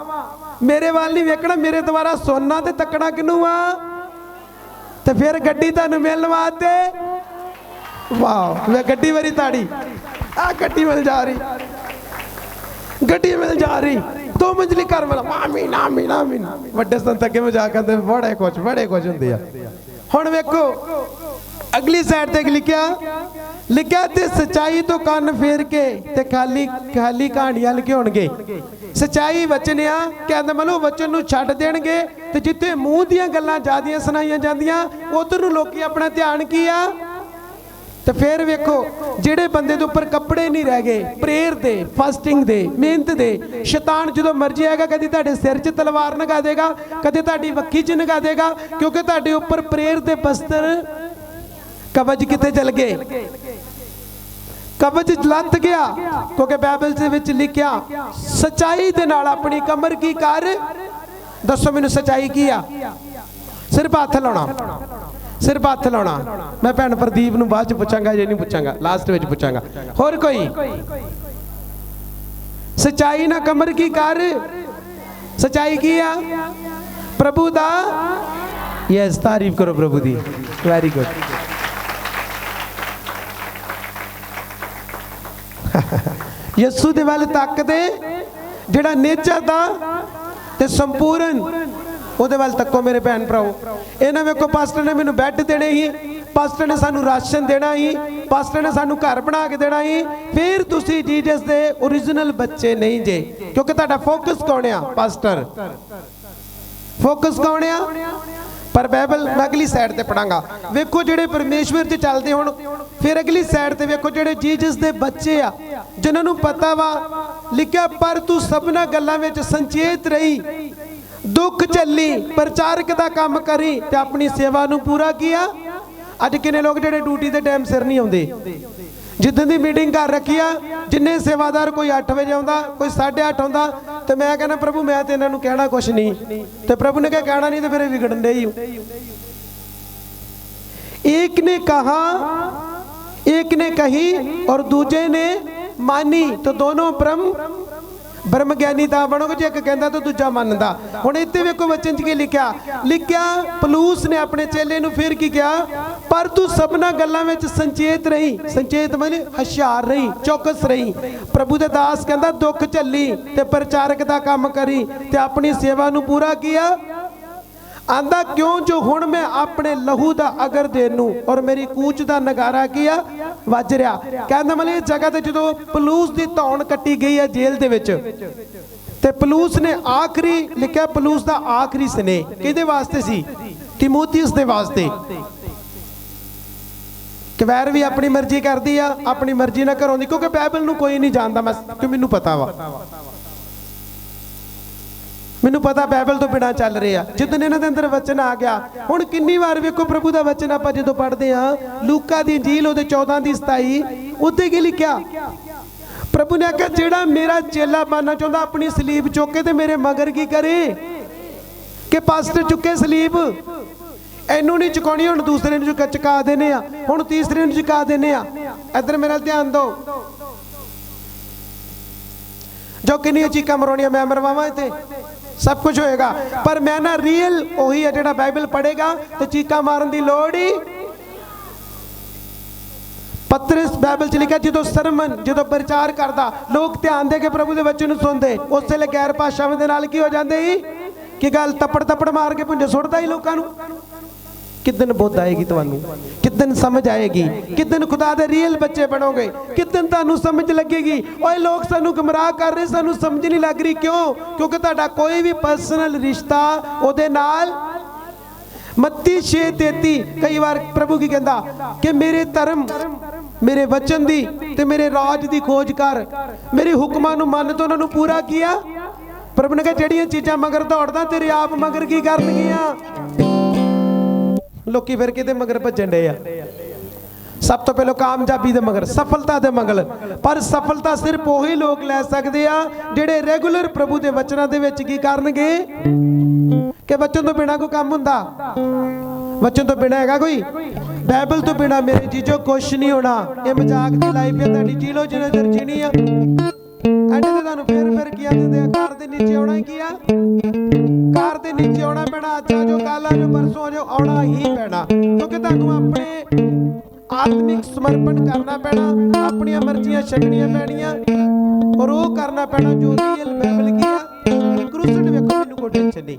मेरे वाल नहीं वेखना, मेरे द्वारा सुनना ते तकना किनू आ? ते फिर गड्डी तुहानू मिलण वास्ते। वाह, मैं गड्डी वाली ताड़ी, आ गड्डी मिल जा रही, गड्डी मिल जा रही, 2 मंजिली घर वाला आमीन आमीन आमीन। वड्डे संत अगे मजाक करते बड़े कुछ हुंदे आ। हुण वेखो अगली साइड ते लिखिया, लिखिया ते सच्चाई तो कन्न फेर के ते खाली खाली कहानियां लिखियोणगे। सच्चाई वचन आ, कहंदा मतलब वचन नूं छड्ड देणगे ते जिथे मूँह दीयां गल्लां ज़्यादियां सुणाईयां जांदियां उधर नूं लोकी अपना ध्यान की आ। तो फिर वेखो जेड़े बंदे दे उपर कपड़े नहीं रह गए, प्रेयर दे, फास्टिंग दे, मेहनत दे, शैतान जो मर्जी आएगा कभी तुहाडे सिर च तलवार नगा देगा, कभी तुहाडी वक्की च नगा देगा, क्योंकि तुहाडे उपर प्रेयर दे बस्तर कवच किते चल गए, कवच लत गया। क्योंकि बाइबल दे विच लिखिया सच्चाई दे नाल अपनी कमर की कर। दसो मैनूं सच्चाई की आ? सिर्फ हथ लाउणा, सिर्फ हथ लाउणा। मैं भैन प्रदीप नूं बाद च पुछांगा, जे नहीं पुछांगा लास्ट विच पुछांगा। होर कोई? सच्चाई ना कमर की कर। सच्चाई की आ? प्रभु दा। यस, तारीफ करो प्रभु दी। Very good. यसू दे वल तकदे जिहड़ा नेचर दा ते संपूर्ण ਉਹਦੇ ਵੱਲ तक्को मेरे भैन भराओ। ਇਹਨਾਂ ਵੇਖੋ पास्टर ने मैनू बैड देने ही, पास्टर ने सानू राशन देना ही, पास्टर ने सानू घर बना के देना ही, फिर तुसी जीसस दे ओरिजिनल बच्चे नहीं जे। क्योंकि तुहाडा फोकस कौन आ? पास्टर। फोकस कौन आ? पर बाइबल मैं अगली साइड ते पढ़ांगा। वेखो जेड़े परमेश्वर च चलदे हुण, फिर अगली साइड ते वेखो जेड़े जीसस दे बच्चे आ, जिन्हां नूं पता वा लिखिया पर तू सबना गल्लां विच संचेत रही, दुख झल्ली, प्रचारक का काम करी ते अपनी सेवा नूं पूरा किया। अज किन्ने लोग जेड़े ड्यूटी के टाइम सिर नहीं आउंदे, जिद्दन दी मीटिंग कर रखी आ, जिन्ने सेवादार कोई 8 बजे आउंदा, कोई 8:30 आउंदा, ते मैं कहना प्रभु मैं ते इन्हां नूं कहना कुछ नहीं, ते प्रभु ने क्या कहना नहीं, तो फिर विगड़न दे ही। एक ने कहा, एक ने कही और दूजे ने मानी, तो दोनों ब्रह्म ज्ञानी ता बनोगे जे एक कहंदा तो दूजा मनदा। हुण इत्थे वेखो वचन च की लिखिया, लिखिया पलूस ने अपने चेले नूं फिर की कहा, पर तू सबना गल्लां विच संचेत रही। संचेत माने हुशियार रही, चौकस रही। प्रभु दे दास कहंदा दुख झल्ली ते प्रचारक दा काम करी ते अपनी सेवा नूं पूरा किया। आंदा क्यों जो हुण मैं अपने लहू दा अगर देनू और मेरी कूच दा नगारा किया वज रहा। कहंदा मतलब इस जगह ते जदों पलूस दी धौन कट्टी गई है जेल दे विच, ते पलूस ने आखिरी लिखिया, पलूस दा आखिरी स्नेह किहदे वास्ते सी? तीमुथियुस दे वास्ते। कवैर भी अपनी मर्जी करदी आ, अपनी मर्जी ना घरों दी, क्योंकि बाइबल नूं कोई नहीं जानदा, मैं क्यों मैनूं पता वा। ਮੈਨੂੰ ਪਤਾ ਬਾਈਬਲ ਤੋਂ ਬਿਨਾਂ ਚੱਲ ਰਿਹਾ। ਜਦੋਂ ਇਹਨਾਂ ਦੇ ਅੰਦਰ ਵਚਨ ਆ ਗਿਆ, ਹੁਣ ਕਿੰਨੀ ਵਾਰ ਵੇਖੋ ਪ੍ਰਭੂ ਦਾ ਵਚਨ ਆਪਾਂ ਜਦੋਂ ਪੜ੍ਹਦੇ ਆ, ਲੂਕਾ ਦੀ ਇੰਜੀਲ ਉਹਦੇ 14 ਦੀ 27 ਉੱਤੇ ਕੀ ਲਿਖਿਆ? ਪ੍ਰਭੂ ਨੇ ਆਖਿਆ ਜਿਹੜਾ ਮੇਰਾ ਚੇਲਾ ਬਣਨਾ ਚਾਹੁੰਦਾ ਆਪਣੀ ਸਲੀਬ ਚੁੱਕ ਕੇ ਤੇ ਮੇਰੇ ਮਗਰ ਕੀ ਕਰੇ? ਕਿ ਪਾਸਟਰ ਚੁੱਕੇ ਸਲੀਬ, ਇਹਨੂੰ ਨਹੀਂ ਚੁਕਾਉਣੀ, ਹੁਣ ਦੂਸਰੇ ਨੂੰ ਚੁਕਾ ਦੇਣੇ ਆ, ਹੁਣ ਤੀਸਰੇ ਨੂੰ ਚੁਕਾ ਦੇਣੇ ਆ। ਇੱਧਰ ਮੇਰਾ ਧਿਆਨ ਦਿਓ, ਜੋ ਕਿੰਨੀਆਂ ਚੀਕਾਂ ਮਰਵਾਉਣੀਆਂ ਮੈਂ ਮਰਵਾਵਾਂ, ਇੱਥੇ सब कुछ होएगा, पर मैं ना रियल वही है जेड़ा बाइबल पढ़ेगा तो चीका मारन दी लोड़ ही। पतरस बाइबल च लिखा जो सरमन जो प्रचार करता लोग ध्यान दे के प्रभु दे वचन सुनते, उस वेले गैर भाषावां दे नाल की हो जांदे ही कि गल तपड़ तपड़ मार के भुंजे सुटदा ही लोकां नूं। किदन बुद्ध आएगी तुहानू, किदन समझ आएगी, किदन खुदा दे रियल बच्चे बनोगे, किदन तुहानू समझ लगेगी। ओए लोग सानू गुमराह कर रहे, सानू समझ नहीं लग रही, क्यों? क्योंकि तुहाडा कोई भी पर्सनल रिश्ता ओदे नाल। मत्ती 6:33 कई बार प्रभु की कहंदा कि मेरे धर्म मेरे वचन दी ते मेरे राज दी खोज कर, मेरे हुक्मां नू मन तो उन्हां नू पूरा किया। प्रभु ने कहा जेड़ियां चीज़ां मगर दौड़दा तेरे आप मगर की करनगियां। लोकी फिर किते मगर भजन डे आ, सब तो पहले कामयाबी दे मगर, सफलता दे मगर। पर सफलता सिर्फ वही लोग लै सकदे आ जेड़े रेगुलर प्रभु दे वचनां दे विच की करनगे। कि वचन तो बिना कोई काम हुंदा? वचन तो बिना हैगा कोई? बाइबल तो बिना मेरे जीजो कुछ नहीं होना। ये मजाक दी लाइफ है तुहाडी, जी लो जिन्ना चिर जीनी आ। ऐडे ते तुहानू फिर किया दिंदे आ, कार दे नीचे आउणा ही की आ, कार दे नीचे आउणा पैना। अज आ जाओ, कल आ जाओ, परसों आ जाओ, आउणा ही पैना, क्योंकि तुहानू अपने आत्मिक समर्पण करना पैना, अपनियां मर्जियां छड्डणियां पैणियां और वो करना पैना जो रियल बाइबल की आ। क्रूसड वेखो, मैनू कोई टेंशन नहीं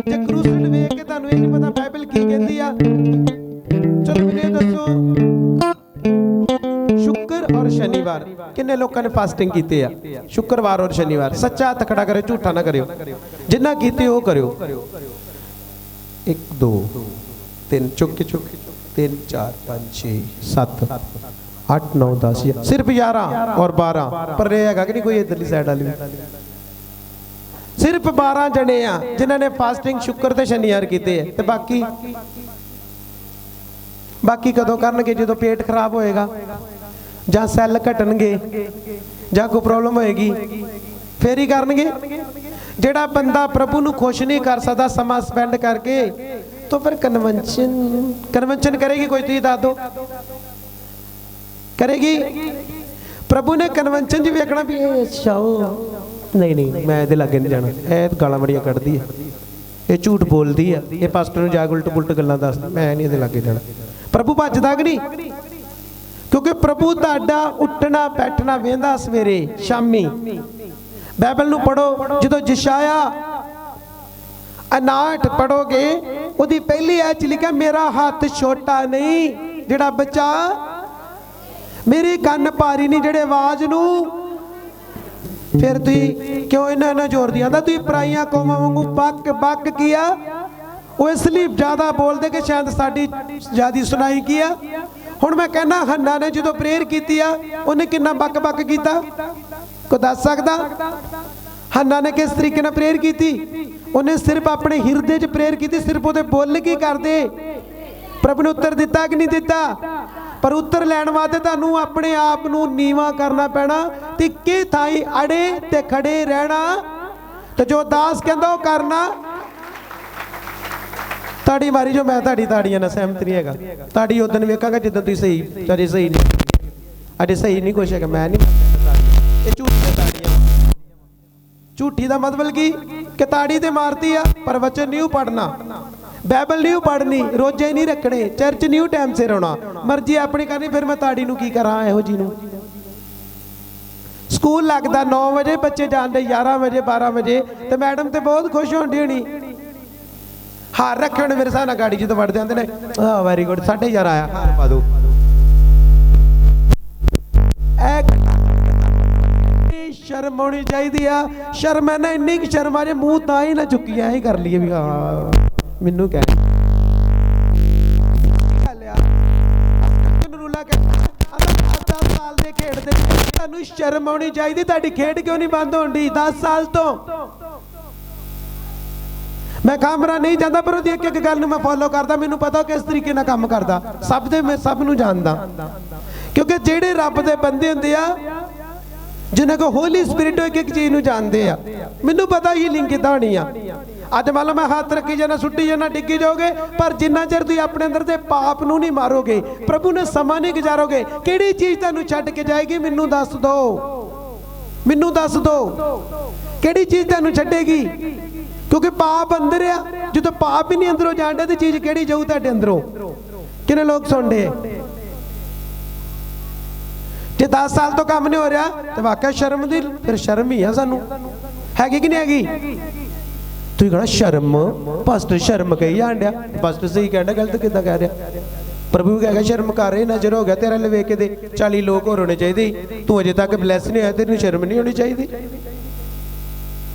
जे क्रूसड वेख के तुहानू ये नहीं पता बाइबल की कहंदी आ। चलो मैनू ये दसो, शुक्र और शनिवार किन्ने लोगों ने फास्टिंग की है? शुक्रवार और शनिवार। सच्चा हथ खड़ा करे, झूठा ना करियो, जिन्ना कीती वो करियो। 1 2 3 चुक 3 4 5 6 7 8 9 10 सिर्फ 11 और 12 पर रहेगा कि नहीं कोई इधरली साइड वाली भी। सिर्फ 12 जने आ जिन्होंने फास्टिंग शुक्र ते शनिवार कीते है, ते बाकी कदों करनगे? जो पेट खराब होएगा ਜਾਂ ਸੈੱਲ ਘਟਣਗੇ ਜਾਂ ਕੋਈ ਪ੍ਰੋਬਲਮ ਹੋਏਗੀ ਫੇਰ ਹੀ ਕਰਨਗੇ। ਜਿਹੜਾ ਬੰਦਾ ਪ੍ਰਭੂ ਨੂੰ ਖੁਸ਼ ਨਹੀਂ ਕਰ ਸਕਦਾ ਸਮਾਂ ਸਪੈਂਡ ਕਰਕੇ, तो फिर कन्वेंशन करेगी कोई? तुम दस दो, करेगी? प्रभु ने कन्वेंशन च वेखना भी अच्छा नहीं नहीं मैं ये लागे नहीं जाना, ये गालां बड़ियां कढ़दी है, ये झूठ बोलती है, ये पास्टर नूं जाग उल्ट पुलट गल्लां दसदी, मैं नहीं ये लागे जाना। प्रभु भजदा कि नहीं? क्योंकि प्रभु तुहाडा उठना बैठना वेंदा सवेरे शामी। बाइबल नूं पढ़ो, जो यशाया 59 पढ़ोगे उहदी पहली ऐच लिखा मेरा हाथ छोटा नहीं जिहड़ा बच्चा, मेरे कन्न भारी नहीं जिहड़े आवाज नूं। फिर तुसीं क्यों इन्ना जोर दिया? तुसीं पराइयां कौमां वांगू बक बक किया, वो इसलिए ज़्यादा बोलते कि शायद साडी ज़्यादा सुनाई किया। हुण मैं कहना हन्ना ने जो प्रेयर की उन्हें कितना बक बक किया? कोई दस सकता? हन्ना ने किस तरीके नाल प्रेयर की? उन्हें सिर्फ अपने हिरदे च प्रेयर की, सिर्फ वो बोल की करते। प्रभु ने उत्तर दिता कि नहीं दिता? पर उत्तर लैण वास्ते तुहानूं अपने आप नूं नीवा करना पैना, तिक्के थाई अड़े ते खड़े रहना, तो जो दास कहंदा वो करना। ताड़ी मारी जो, मैं ताड़ी ताड़ियां नाल सहमत नहीं हैगा। ताड़ी उदन वेखांगा जिद्दन तुसीं सही, अजे सही नहीं, अजे सही नहीं कुछ हैगा, मैं नहीं। ये झूठी ताड़ियां, झूठी दा मतलब की कि ताड़ी ते मारती आ पर वचन नहीं पढ़ना, बाइबल नहीं पढ़नी, रोजे नहीं रखने, चर्च नहीं टाइम सिर होना, मर्जी अपनी करनी। फिर मैं ताड़ी नूं की करा? इहो जी नूं स्कूल लगता 9 बजे, बच्चे जाते 11 बजे 12 बजे, तो मैडम तो बहुत खुश होंदी होनी, हार रखे होने मेरे साथ गाड़ी जो वड़ते आते हैं, वेरी गुड 11:30 आया, हार पा दो। शर्म होनी चाहिए, शर्म है ना, इन्नी शर्म आ जाए मूँह ता ही ना चुकी ही कर लीए भी हाँ मैनू कह साल के खेडते तुहानू शर्म आनी चाहिए, तुहाडी खेड क्यों नहीं बंद होंदी? 10 साल तो मैं कामरा नहीं जाता पर ਉਹਦੀ ਇੱਕ ਗੱਲ ਨੂੰ मैं फॉलो करता, मैनू पता किस तरीके नाल काम करदा, सब दे मैं सब नू जानदा। क्योंकि ਜਿਹੜੇ ਰੱਬ ਦੇ ਬੰਦੇ ਹੁੰਦੇ ਆ जिन्हें को होली स्पिरिट एक एक चीज़ नू जानते आ, मैनू पता हीलिंग किदां होनी आ। अज मान लो मैं हाथ रखी जाना, सुट्टी जाना, डिग्गी जाओगे, पर जिन्ना चिर तुसीं अपने अंदर दे पाप नू नहीं मारोगे, प्रभु ने समा नहीं गुजारोगे, किहड़ी चीज़ तुहानू छड्ड के जाएगी? मैनू दस दो, मैनू दस दो किहड़ी चीज़ तुहानू छड्डेगी? क्योंकि पाप अंदर आ, जो पाप ही नहीं अंदरों जांदा तो चीज़ किहड़ी जाऊ तुहाडे अंदरों? किन्ने लोग सुनदे? जे 10 साल तो काम नहीं हो रहा तो वाकई शर्म दी फिर शर्म ही है, सानू हैगी कि नहीं हैगी? तू कहना शर्म, पास्टर शर्म कही जान दिया, पास्टर सही कहना, गलत कितना कह रहा? प्रभु कहेगा शर्म कर रहे, नजर हो गया तेरा लवे के दे 40 लोग होर होने चाहिए, तू अजे तक ब्लैस नहीं होया, तेरी शर्म नहीं होनी चाहिए।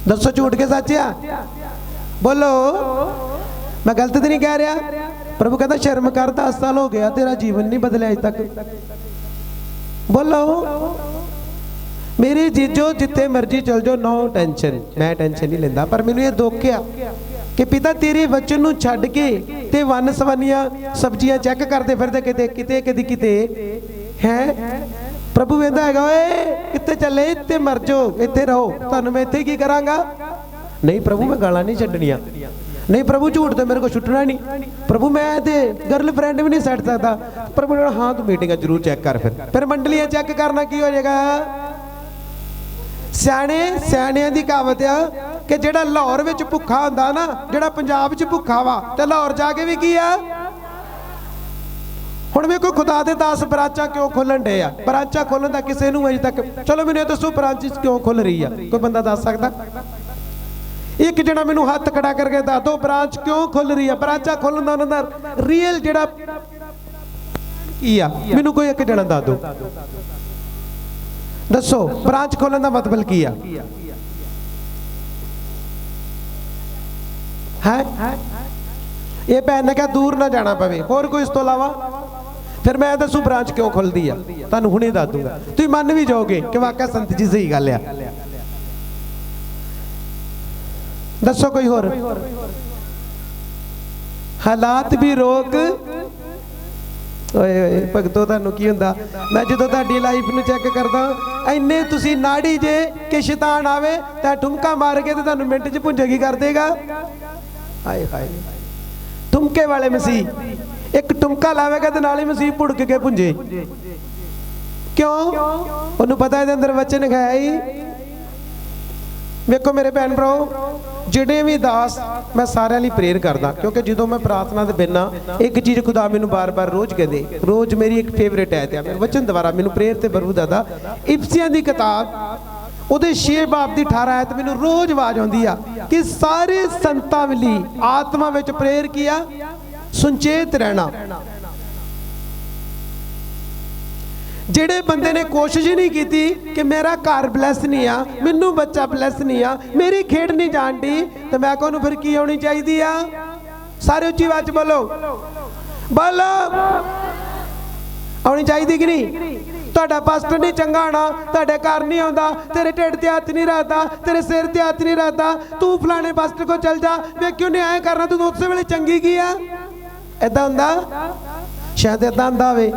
दसो झूठ के सच आ? बोलो, मैं गलत तो नहीं कह रहा? प्रभु कहता शर्म कर, 10 साल हो गया तेरा जीवन नहीं बदलिया अज तक। बोलो मेरी जीजो जिथे मर्जी चल जाओ, नो टेंशन, मैं टेंशन नहीं लेंदा, पर मैनू ये दुख आ कि पिता तेरे वचन नू छड्ड के ते वन सवनिया सब्जियां चेक करते फिरदे, किते किते कदी किते हैं। प्रभु कहंदा हैगा ओए किते चले, इत्थे मर जाओ, इत्थे रहो, तुहानू मैं इत्थे की करांगा? नहीं प्रभु मैं गालां नहीं छड्डणियां, नहीं प्रभु झूठ तो मेरे को छुटना नहीं, प्रभु मैं ते गर्लफ्रेंड भी नहीं सट सकता। प्रभु ने हाँ तू मीटिंग जरूर चेक कर, फिर मंडलियां चेक करना की हो जाएगा? सियाणे सियाणियां दी कहावत आ कि जेड़ा लाहौर विच भुखा हुंदा ना, जेड़ा पंजाब च भुखा वा ते लाहौर जाके भी की आ। हुण वेखो खुदा दे दास ब्रांचां क्यों खोलन डे आ? ब्रांचां खोलन दा किसे नूं अजे तक, चलो मैनूं दसो ब्रांच क्यों खुल रही आ? कोई बंदा दस सकदा? एक जना मैनू हाथ खड़ा करके दस दो ब्रांच क्यों खुल रही है? ब्रांचा खोलन दा उन्हां दा रियल जेड़ा की आ, मैनू कोई एक जना दस दो, दसो ब्रांच खोलन दा मतलब की आ? है ये भैन ने कहा दूर ना जाना पवे, होर कोई इस तो इलावा? फिर मैं दसू ब्रांच क्यों खुलती है, तुहानू हुणे दस दूंगा, तुसीं मन भी जाओगे कि वाकई संत जी सही गल आ। दसो कोई होर? हालात भी रोक, ओए ओए भगतो तुहानू की हुंदा? मैं जदों तुहाडी लाइफ नू चेक करदा, इन्ने तुसीं नाड़ी जे कि शैतान आवे तां ठुमका मार के ते तुहानू मिंट च भुंजे की कर देगा। हाय हाय, ठुमके वाले मसीह, एक ठुमका लावेगा तो नाल ही मसीह भुड़क के भुंजे। क्यों? उन्होंने पता है अंदर वचन है ही। वेखो मेरे भैन भराओ, जिहड़े भी दास मैं सारे लिए प्रेयर करदा, क्योंकि जो मैं प्रार्थना दे बिना एक चीज़ खुदा मैनू बार बार रोज़ कहते, रोज़ मेरी एक फेवरेट है ते मैं वचन द्वारा मैनू प्रेयर ते बरू दादा इफसियां दी किताब उहदे 6 बाब दी 18 आयत मैनू रोज़ आवाज़ आउंदी आ कि सारे संतां वली आत्मा विच प्रेयर किया, सुचेत रहना। जेड़े बंदे ने कोशिश ही नहीं की कि मेरा घर ब्लैस नहीं आ, मैनू बच्चा ब्लैस नहीं आ, मेरी खेड नहीं जानती, तो मैं कहूँ फिर की होनी चाहिए आ? सारे उच्ची आवाज बोलो, बोलो आनी चाहिए कि नहीं? तुहाडा पास्टर नहीं चंगा होना, तुहाडे घर नहीं आउंदा, तेरे ढिड ते हत्थ नहीं रखदा, तेरे सिर ते हत्थ नहीं रखदा, तू फलाने पास्टर को चल जा, वे क्यों नहीं आए करना, तू उस वेले चंगी की आ? ऐदा हुंदा? शायद इदा हुंदा होवे,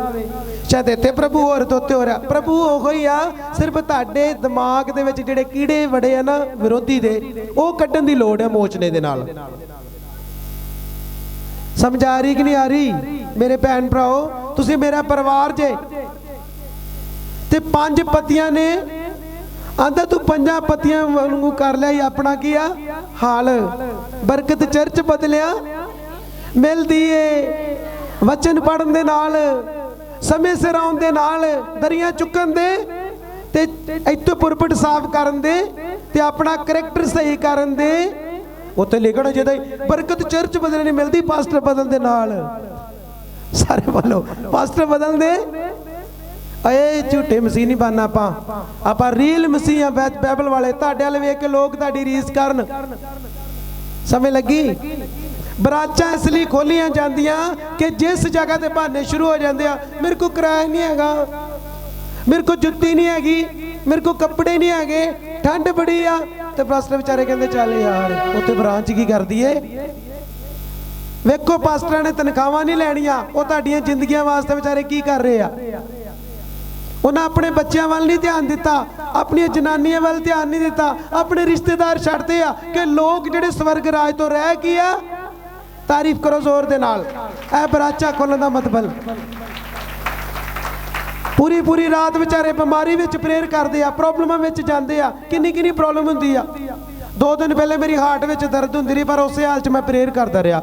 शायद इत्थे प्रभु होर तो उत्ते हो रहा। प्रभु ओहो ही आ, सिर्फ तुहाडे दिमाग दे विच जिहड़े कीड़े वड़े आ ना विरोधी दे, ओह कड्ढण दी लोड़ है मोचने दे नाल। समझ आ रही कि नहीं आ रही मेरे भैन भराओ? तुसीं मेरा परिवार जे ते 5 पतियां ने आंदा तू 5 पतियां वांगू कर लिया ही अपना की आ हाल। बरकत चर्च बदलिया मिलदी है वचन पढ़न दे नाल, समय सिर आउण दे नाल, दरियां चुकन दे ते इत्थे पुरपट साफ करन दे ते अपना करैक्टर सही करन दे। उत्ते लिखण जदे बरकत चर्च बदलनी मिलदी पास्टर बदल दे नाल। सारे बोलो पास्टर बदल दे। अये झूठे मसीह नहीं बनना, आपां रील मसीह आ, बाइबल वाले। तुहाडे वाल वेख के लोग तुहाडी रीस करन, समझ लगी? ब्रांचा इसलिए खोलियां जांदियां कि जिस जगह ते बहाने शुरू हो जाते हैं, मेरे को किराया नहीं हैगा, मेरे को जुत्ती नहीं हैगी, मेरे को कपड़े नहीं हैगे, ठंड बड़ी आ, ਤੇ ਪਾਸਟਰ ਵਿਚਾਰੇ ਕਹਿੰਦੇ ਚੱਲ ਯਾਰ ਉੱਥੇ ਬ੍ਰਾਂਚ ਕੀ ਕਰਦੀ ਏ। ਵੇਖੋ ਪਾਸਟਰਾਂ ਨੇ ਤਨਖਾਹਾਂ ਨਹੀਂ ਲੈਣੀਆਂ, ਉਹ ਤੁਹਾਡੀਆਂ ਜ਼ਿੰਦਗੀਆਂ ਵਾਸਤੇ ਵਿਚਾਰੇ ਕੀ ਕਰ ਰਹੇ ਆ। ਉਹਨਾਂ ਆਪਣੇ ਬੱਚਿਆਂ ਵੱਲ ਨਹੀਂ ਧਿਆਨ ਦਿੱਤਾ, ਆਪਣੀਆਂ ਜਨਾਨੀਆਂ ਵੱਲ ਧਿਆਨ ਨਹੀਂ ਦਿੱਤਾ, ਆਪਣੇ ਰਿਸ਼ਤੇਦਾਰ ਛੱਡਦੇ ਆ ਕਿ ਲੋਕ ਜਿਹੜੇ ਸਵਰਗ ਰਾਜ ਤੋਂ ਰਹਿ ਕੀ ਆ। ਤਾਰੀਫ ਕਰੋ ਜ਼ੋਰ ਦੇ ਨਾਲ। ਇਹ ਬਰਾਚਾ ਖੋਲਣ ਦਾ ਮਤਲਬ ਪੂਰੀ ਪੂਰੀ ਰਾਤ ਵਿਚਾਰੇ ਬਿਮਾਰੀ ਵਿੱਚ ਪ੍ਰੇਅਰ ਕਰਦੇ ਆ, ਪ੍ਰੋਬਲਮਾਂ ਵਿੱਚ ਜਾਂਦੇ ਆ। ਕਿੰਨੀ ਕਿੰਨੀ ਪ੍ਰੋਬਲਮ ਹੁੰਦੀ ਆ। 2 ਦਿਨ ਪਹਿਲੇ ਮੇਰੀ ਹਾਰਟ ਵਿੱਚ ਦਰਦ ਹੁੰਦੀ ਰਹੀ, ਪਰ ਉਸੇ ਹਾਲ 'ਚ ਮੈਂ ਪ੍ਰੇਅਰ ਕਰਦਾ ਰਿਹਾ।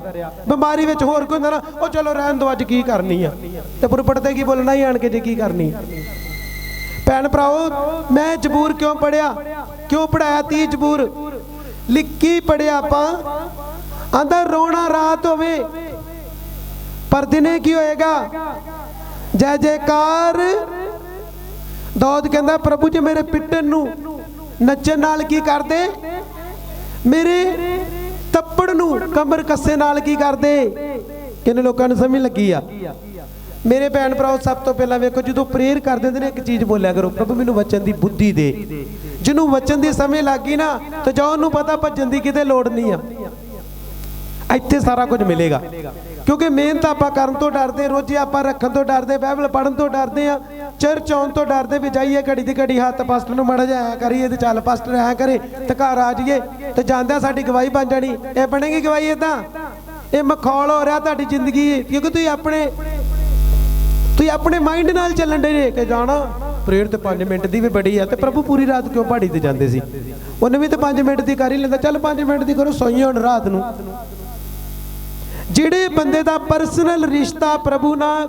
ਬਿਮਾਰੀ ਵਿੱਚ ਹੋਰ ਕੋਈ ਹੁੰਦਾ ਨਾ, ਉਹ ਚਲੋ ਰਹਿਣ ਦੋ, ਅੱਜ ਕੀ ਕਰਨੀ ਆ, ਤੇ ਪੁਰਪਟ ਤੇ ਕੀ ਬੋਲਣਾ ਹੀ ਆਣ ਕੇ ਜੇ ਕੀ ਕਰਨੀ। ਭੈਣ ਭਰਾਓ, ਮੈਂ ਜ਼ਬੂਰ ਕਿਉਂ ਪੜਿਆ, ਕਿਉਂ ਪੜਾਇਆ 30 ਜ਼ਬੂਰ ਲਿਖੀ ਪੜਿਆ ਆਪਾਂ। ਆਂਦਾ ਰੋਣਾ ਰਾਤ ਹੋਵੇ ਪਰ ਦਿਨੇ ਕੀ ਹੋਏਗਾ, ਜੈ ਜੈਕਾਰ। ਦਾਊਦ ਕਹਿੰਦਾ ਪ੍ਰਭੂ ਜੀ ਮੇਰੇ ਪਿੱਟਣ ਨੂੰ ਨੱਚਣ ਨਾਲ ਕੀ ਕਰਦੇ, ਮੇਰੇ ਤੱਪੜ ਨੂੰ ਕਮਰ ਕੱਸੇ ਨਾਲ ਕੀ ਕਰਦੇ। ਕਿੰਨੇ ਲੋਕਾਂ ਨੂੰ ਸਮਝ ਲੱਗੀ ਆ। ਮੇਰੇ ਭੈਣ ਭਰਾਓ, ਸਭ ਤੋਂ ਪਹਿਲਾਂ ਵੇਖੋ ਜਦੋਂ ਪ੍ਰੇਅਰ ਕਰਦੇ ਹੁੰਦੇ ਨੇ ਇੱਕ ਚੀਜ਼ ਬੋਲਿਆ ਕਰੋ, ਪ੍ਰਭੂ ਮੈਨੂੰ ਵਚਨ ਦੀ ਬੁੱਧੀ ਦੇ। ਜਿਹਨੂੰ ਵਚਨ ਦੀ ਸਮਝ ਲੱਗ ਗਈ ਨਾ ਤੇ ਜਾ ਉਹਨੂੰ ਪਤਾ ਭੱਜਣ ਦੀ ਕਿਤੇ ਲੋੜ ਨਹੀਂ ਆ, ਇੱਥੇ ਸਾਰਾ ਕੁਝ ਮਿਲੇਗਾ। ਕਿਉਂਕਿ ਮਿਹਨਤ ਆਪਾਂ ਕਰਨ ਤੋਂ ਡਰਦੇ, ਰੋਜ਼ੇ ਆਪਾਂ ਰੱਖਣ ਤੋਂ ਡਰਦੇ, ਬਾਈਬਲ ਪੜ੍ਹਨ ਤੋਂ ਡਰਦੇ ਆ, ਚਰਚ ਆਉਣ ਤੋਂ ਡਰਦੇ ਵੀ ਜਾਈਏ ਘੜੀ ਦੀ ਘੜੀ ਹੱਥ ਪਾਸਟਰ ਨੂੰ ਮਾੜਾ ਜਿਹਾ ਐਂ ਕਰੀਏ ਤੇ ਚੱਲ ਪਾਸਟਰ ਐਂ ਕਰੇ ਤੇ ਘਰ ਆ ਜਾਈਏ ਤੇ ਜਾਂਦਿਆਂ ਸਾਡੀ ਗਵਾਹੀ ਬਣ ਜਾਣੀ। ਇਹ ਬਣੇਗੀ ਗਵਾਹੀ ਏਦਾਂ? ਇਹ ਮਖੌਲ ਹੋ ਰਿਹਾ ਤੁਹਾਡੀ ਜ਼ਿੰਦਗੀ। ਕਿਉਂਕਿ ਤੁਸੀਂ ਆਪਣੇ ਮਾਈਂਡ ਨਾਲ ਚੱਲਣ ਦੇ ਕਿ ਜਾਣਾ ਪ੍ਰੇਅਰ ਤੇ 5 ਮਿੰਟ ਦੀ ਵੀ ਬੜੀ ਆ। ਤੇ ਪ੍ਰਭੂ ਪੂਰੀ ਰਾਤ ਕਿਉਂ ਪਹਾੜੀ ਤੇ ਜਾਂਦੇ ਸੀ? ਉਹਨੇ ਵੀ ਤੇ 5 ਮਿੰਟ ਦੀ ਕਰ ਹੀ ਲੈਂਦਾ। ਚੱਲ 5 ਮਿੰਟ ਦੀ ਕਰੋ, ਸੋਈਏ ਹੁਣ ਰਾਤ ਨੂੰ। ਜਿਹੜੇ ਬੰਦੇ ਦਾ ਪਰਸਨਲ ਰਿਸ਼ਤਾ ਪ੍ਰਭੂ ਨਾਲ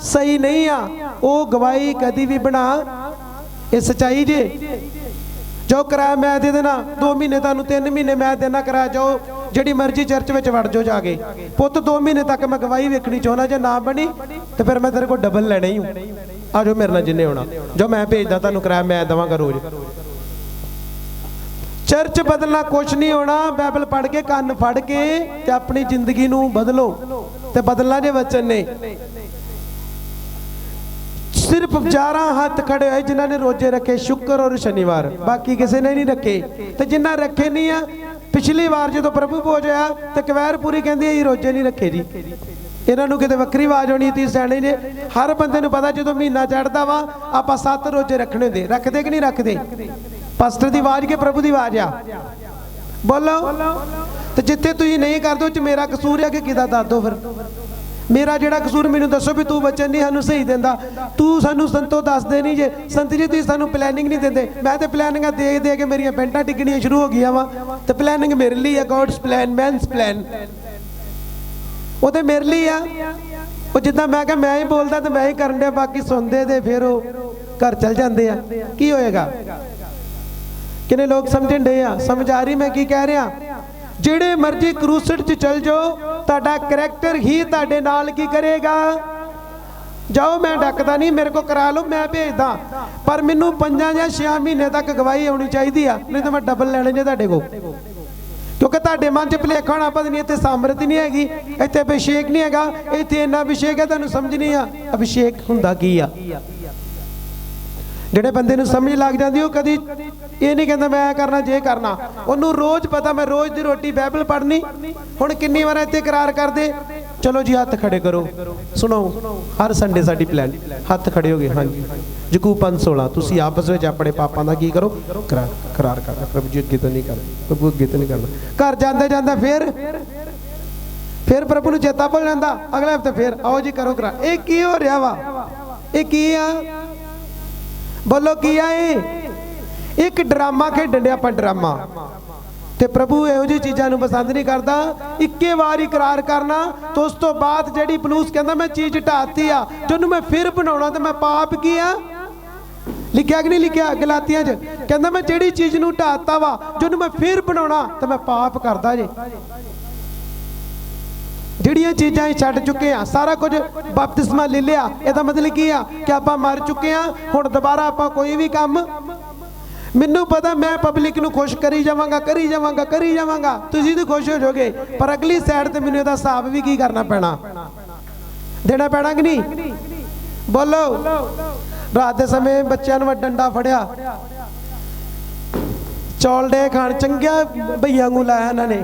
ਸਹੀ ਨਹੀਂ ਆ, ਉਹ ਗਵਾਹੀ ਕਦੀ ਵੀ ਬਣਾ। ਇਹ ਸੱਚਾਈ ਜੇ। ਜੋ ਕਿਰਾਇਆ ਮੈਂ ਦੇ ਦੇਣਾ, 2 ਮਹੀਨੇ ਤੁਹਾਨੂੰ 3 ਮਹੀਨੇ ਮੈਂ ਦੇਣਾ ਕਿਰਾਇਆ, ਜਾਓ ਜਿਹੜੀ ਮਰਜ਼ੀ ਚਰਚ ਵਿੱਚ ਵੜ ਜਾਓ ਜਾ ਕੇ। ਪੁੱਤ 2 ਮਹੀਨੇ ਤੱਕ ਮੈਂ ਗਵਾਹੀ ਵੇਖਣੀ ਚਾਹੁੰਦਾ, ਜੇ ਨਾ ਬਣੀ ਤੇ ਫਿਰ ਮੈਂ ਤੇਰੇ ਕੋਲ ਡਬਲ ਲੈਣਾ ਹੀ ਹੂੰ। ਆ ਜਾਓ ਮੇਰੇ ਨਾਲ ਜਿੰਨੇ ਹੋਣਾ, ਜੋ ਮੈਂ ਭੇਜਦਾ ਤੁਹਾਨੂੰ ਕਿਰਾਇਆ ਮੈਂ ਦੇਵਾਂਗਾ ਰੋਜ਼। ਚਰਚ ਬਦਲਣਾ ਕੁਛ ਨਹੀਂ ਹੋਣਾ। ਬਾਈਬਲ ਪੜ੍ਹ ਕੇ ਕੰਨ ਫੜ ਕੇ ਤੇ ਆਪਣੀ ਜ਼ਿੰਦਗੀ ਨੂੰ ਬਦਲੋ ਤੇ ਬਦਲਣਾ ਜੇ ਵਚਨ ਨੇ। ਸਿਰਫ 11 ਹੱਥ ਖੜੇ ਹੋਏ ਜਿਨ੍ਹਾਂ ਨੇ ਰੋਜ਼ੇ ਰੱਖੇ, ਸ਼ੁੱਕਰ ਔਰ ਸ਼ਨੀਵਾਰ, ਬਾਕੀ ਕਿਸੇ ਨੇ ਨਹੀਂ ਰੱਖੇ। ਤੇ ਜਿਨ੍ਹਾਂ ਰੱਖੇ ਨਹੀਂ ਆ, ਪਿਛਲੀ ਵਾਰ ਜਦੋਂ ਪ੍ਰਭੂ ਭੋਜ ਹੋਇਆ ਤੇ ਕਵੈਰ ਪੂਰੀ ਕਹਿੰਦੀ ਇਹ ਰੋਜ਼ੇ ਨਹੀਂ ਰੱਖੇ ਜੀ। ਇਹਨਾਂ ਨੂੰ ਕਿਤੇ ਵੱਖਰੀ ਆਵਾਜ਼ ਹੋਣੀ ਤੀ ਸਿਆਣੇ ਨੇ। ਹਰ ਬੰਦੇ ਨੂੰ ਪਤਾ ਜਦੋਂ ਮਹੀਨਾ ਚੜ੍ਹਦਾ ਵਾ ਆਪਾਂ 7 ਰੋਜ਼ੇ ਰੱਖਣੇ ਹੁੰਦੇ। ਰੱਖਦੇ ਕਿ ਨਹੀਂ ਰੱਖਦੇ? ਪਾਸਟਰ ਦੀ ਆਵਾਜ਼ ਕਿ ਪ੍ਰਭੂ ਦੀ ਆਵਾਜ਼ ਆ? ਬੋਲੋ। ਤੇ ਜਿੱਥੇ ਤੁਸੀਂ ਨਹੀਂ ਕਰਦੇ ਉਹ ਚ ਮੇਰਾ ਕਸੂਰ ਆ ਕਿ ਕਿਹਦਾ? ਦੱਸ ਦਿਓ ਫਿਰ। ਮੇਰਾ ਜਿਹੜਾ ਕਸੂਰ ਮੈਨੂੰ ਦੱਸੋ ਵੀ ਤੂੰ ਵਚਨ ਨਹੀਂ ਸਾਨੂੰ ਸਹੀ ਦਿੰਦਾ। ਤੂੰ ਸਾਨੂੰ ਸੰਤੋ ਦੱਸਦੇ ਨਹੀਂ ਜੇ। ਸੰਤ ਜੀ ਤੁਸੀਂ ਸਾਨੂੰ ਪਲੈਨਿੰਗ ਨਹੀਂ ਦਿੰਦੇ। ਮੈਂ ਤੇ ਪਲੈਨਿੰਗਾਂ ਦੇ ਕੇ ਮੇਰੀਆਂ ਪੈਂਟਾਂ ਟਿਕਣੀਆਂ ਸ਼ੁਰੂ ਹੋ ਗਈਆਂ ਵਾ। ਤੇ ਪਲੈਨਿੰਗ ਮੇਰੇ ਲਈ ਆ, ਗॉड्स ਪਲਾਨ, ਮੈਨਸ ਪਲਾਨ। ਉਹ ਤੇ ਮੇਰੇ ਲਈ ਆ। ਉਹ ਜਿੱਦਾਂ ਮੈਂ ਕਿਹਾ ਮੈਂ ਹੀ ਬੋਲਦਾ ਤੇ ਮੈਂ ਹੀ ਕਰਨ ਡਿਆ, ਬਾਕੀ ਸੁਣਦੇ ਤੇ ਫਿਰ ਉਹ ਘਰ ਚਲ ਜਾਂਦੇ ਆ। ਕੀ ਹੋਏਗਾ? ਕਿੰਨੇ ਲੋਕ ਸਮਝਣ ਡੇ ਆ? ਸਮਝ ਆ ਰਹੀ ਮੈਂ ਕੀ ਕਹਿ ਰਿਹਾ? ਜਿਹੜੇ ਮਰਜ਼ੀ ਕਰੂਸਟ 'ਚ ਚਲ ਜਾਓ, ਤੁਹਾਡਾ ਕਰੈਕਟਰ ਹੀ ਤੁਹਾਡੇ ਨਾਲ ਕੀ ਕਰੇਗਾ। ਜਾਓ, ਮੈਂ ਡੱਕਦਾ ਨਹੀਂ, ਮੇਰੇ ਕੋ ਕਰਾ ਲਓ, ਮੈਂ ਭੇਜਦਾ, ਪਰ ਮੈਨੂੰ 5 ਜਾਂ 6 ਮਹੀਨੇ ਤੱਕ ਗਵਾਹੀ ਆਉਣੀ ਚਾਹੀਦੀ ਆ, ਨਹੀਂ ਤਾਂ ਮੈਂ ਡਬਲ ਲੈਣੇ ਜੇ ਤੁਹਾਡੇ ਕੋ। ਕਿਉਂਕਿ ਤੁਹਾਡੇ ਮਨ 'ਚ ਭੁਲੇਖਾ ਹੋਣਾ ਪਤਾ ਨਹੀਂ ਇੱਥੇ ਸਾਮਰਥ ਨਹੀਂ ਹੈਗੀ, ਇੱਥੇ ਅਭਿਸ਼ੇਕ ਨਹੀਂ ਹੈਗਾ, ਇੱਥੇ ਇੰਨਾ ਅਭਿਸ਼ੇਕ ਹੈ ਤੁਹਾਨੂੰ ਸਮਝ ਨਹੀਂ ਆ ਅਭਿਸ਼ੇਕ ਹੁੰਦਾ ਕੀ ਆ। ਜਿਹੜੇ ਬੰਦੇ ਨੂੰ ਸਮਝ ਲੱਗ ਜਾਂਦੀ ਉਹ ਕਦੀ ਇਹ ਨਹੀਂ ਕਹਿੰਦਾ ਮੈਂ ਕਰਨਾ ਜੇ ਕਰਨਾ। ਉਹਨੂੰ ਰੋਜ਼ ਪਤਾ ਮੈਂ ਰੋਜ਼ ਦੀ ਰੋਟੀ ਬਾਈਬਲ ਪੜ੍ਹਨੀ। ਹੁਣ ਕਿੰਨੀ ਵਾਰ ਇੱਥੇ ਇਕਰਾਰ ਕਰਦੇ, ਚਲੋ ਜੀ ਹੱਥ ਖੜੇ ਕਰੋ, ਸੁਣੋ ਹਰ ਸੰਡੇ ਸਾਡੀ ਪਲਾਨ। ਹੱਥ ਖੜੇ ਹੋ ਗਏ, ਹਾਂਜੀ। ਯਕੂਬ 5:16 ਤੁਸੀਂ ਆਪਸ ਵਿੱਚ ਆਪਣੇ ਪਾਪਾਂ ਦਾ ਕੀ ਕਰੋ? ਕਰਾਰ ਕਰਨਾ। ਪ੍ਰਭੂ ਜੀ ਅੱਗੇ ਤੋਂ ਨਹੀਂ ਕਰਨਾ, ਪ੍ਰਭੂ ਅੱਗੇ ਤੋਂ ਨਹੀਂ ਕਰਨਾ। ਘਰ ਜਾਂਦੇ ਜਾਂਦੇ ਫਿਰ ਪ੍ਰਭੂ ਨੂੰ ਚੇਤਾ ਭੁੱਲ ਜਾਂਦਾ। ਅਗਲੇ ਹਫ਼ਤੇ ਫਿਰ ਆਓ ਜੀ ਕਰੋ ਕਰਾਰ। ਇਹ ਕੀ ਹੋ ਰਿਹਾ ਵਾ? ਇਹ ਕੀ ਆ? ਬੋਲੋ ਕੀ ਆ? ਇਹ ਇੱਕ ਡਰਾਮਾ ਖੇਡਣ ਡਿਆ ਆਪਾਂ, ਡਰਾਮਾ। ਤੇ ਪ੍ਰਭੂ ਇਹੋ ਜਿਹੀ ਚੀਜ਼ਾਂ ਨੂੰ ਪਸੰਦ ਨਹੀਂ ਕਰਦਾ। ਇੱਕੇ ਵਾਰ ਇਕਰਾਰ ਕਰਨਾ ਤੇ ਉਸ ਤੋਂ ਬਾਅਦ ਜਿਹੜੀ ਪਲੂਸ ਕਹਿੰਦਾ ਮੈਂ ਚੀਜ਼ ਢਾਤੀ ਆ, ਜਿਹਨੂੰ ਮੈਂ ਫਿਰ ਬਣਾਉਣਾ ਤੇ ਮੈਂ ਪਾਪ ਕੀ ਆ। ਲਿਖਿਆ ਕਿ ਨਹੀਂ ਲਿਖਿਆ ਗਲਾਤੀਆਂ 'ਚ? ਕਹਿੰਦਾ ਮੈਂ ਜਿਹੜੀ ਚੀਜ਼ ਨੂੰ ਢਾਤਾ ਵਾ, ਜਿਹਨੂੰ ਮੈਂ ਫਿਰ ਬਣਾਉਣਾ ਤੇ ਮੈਂ ਪਾਪ ਕਰਦਾ ਜੇ। ਜਿਹੜੀਆਂ ਚੀਜ਼ਾਂ ਹੀ ਛੱਡ ਚੁੱਕੇ ਆ, ਸਾਰਾ ਕੁਝ ਬਪਤਿਸਮਾ ਲੈ ਲਿਆ, ਇਹਦਾ ਮਤਲਬ ਕੀ ਆ ਕਿ ਆਪਾਂ ਮਰ ਚੁੱਕੇ ਆ। ਹੁਣ ਦੁਬਾਰਾ ਆਪਾਂ ਕੋਈ ਵੀ ਕੰਮ, ਮੈਨੂੰ ਪਤਾ ਮੈਂ ਪਬਲਿਕ ਨੂੰ ਖੁਸ਼ ਕਰੀ ਜਾਵਾਂਗਾ, ਤੁਸੀਂ ਵੀ ਖੁਸ਼ ਹੋ ਜਾਓਗੇ, ਪਰ ਅਗਲੀ ਸਾਈਡ ਤੇ ਮੈਨੂੰ ਇਹਦਾ ਹਿਸਾਬ ਵੀ ਕੀ ਕਰਨਾ ਪੈਣਾ, ਦੇਣਾ ਪੈਣਾ ਕਿ ਨਹੀਂ? ਬੋਲੋ। ਰਾਤ ਦੇ ਸਮੇਂ ਬੱਚਿਆਂ ਨੂੰ ਮੈਂ ਡੰਡਾ ਫੜਿਆ, चौल डे खान चंगिया भईया को लाया इन्होंने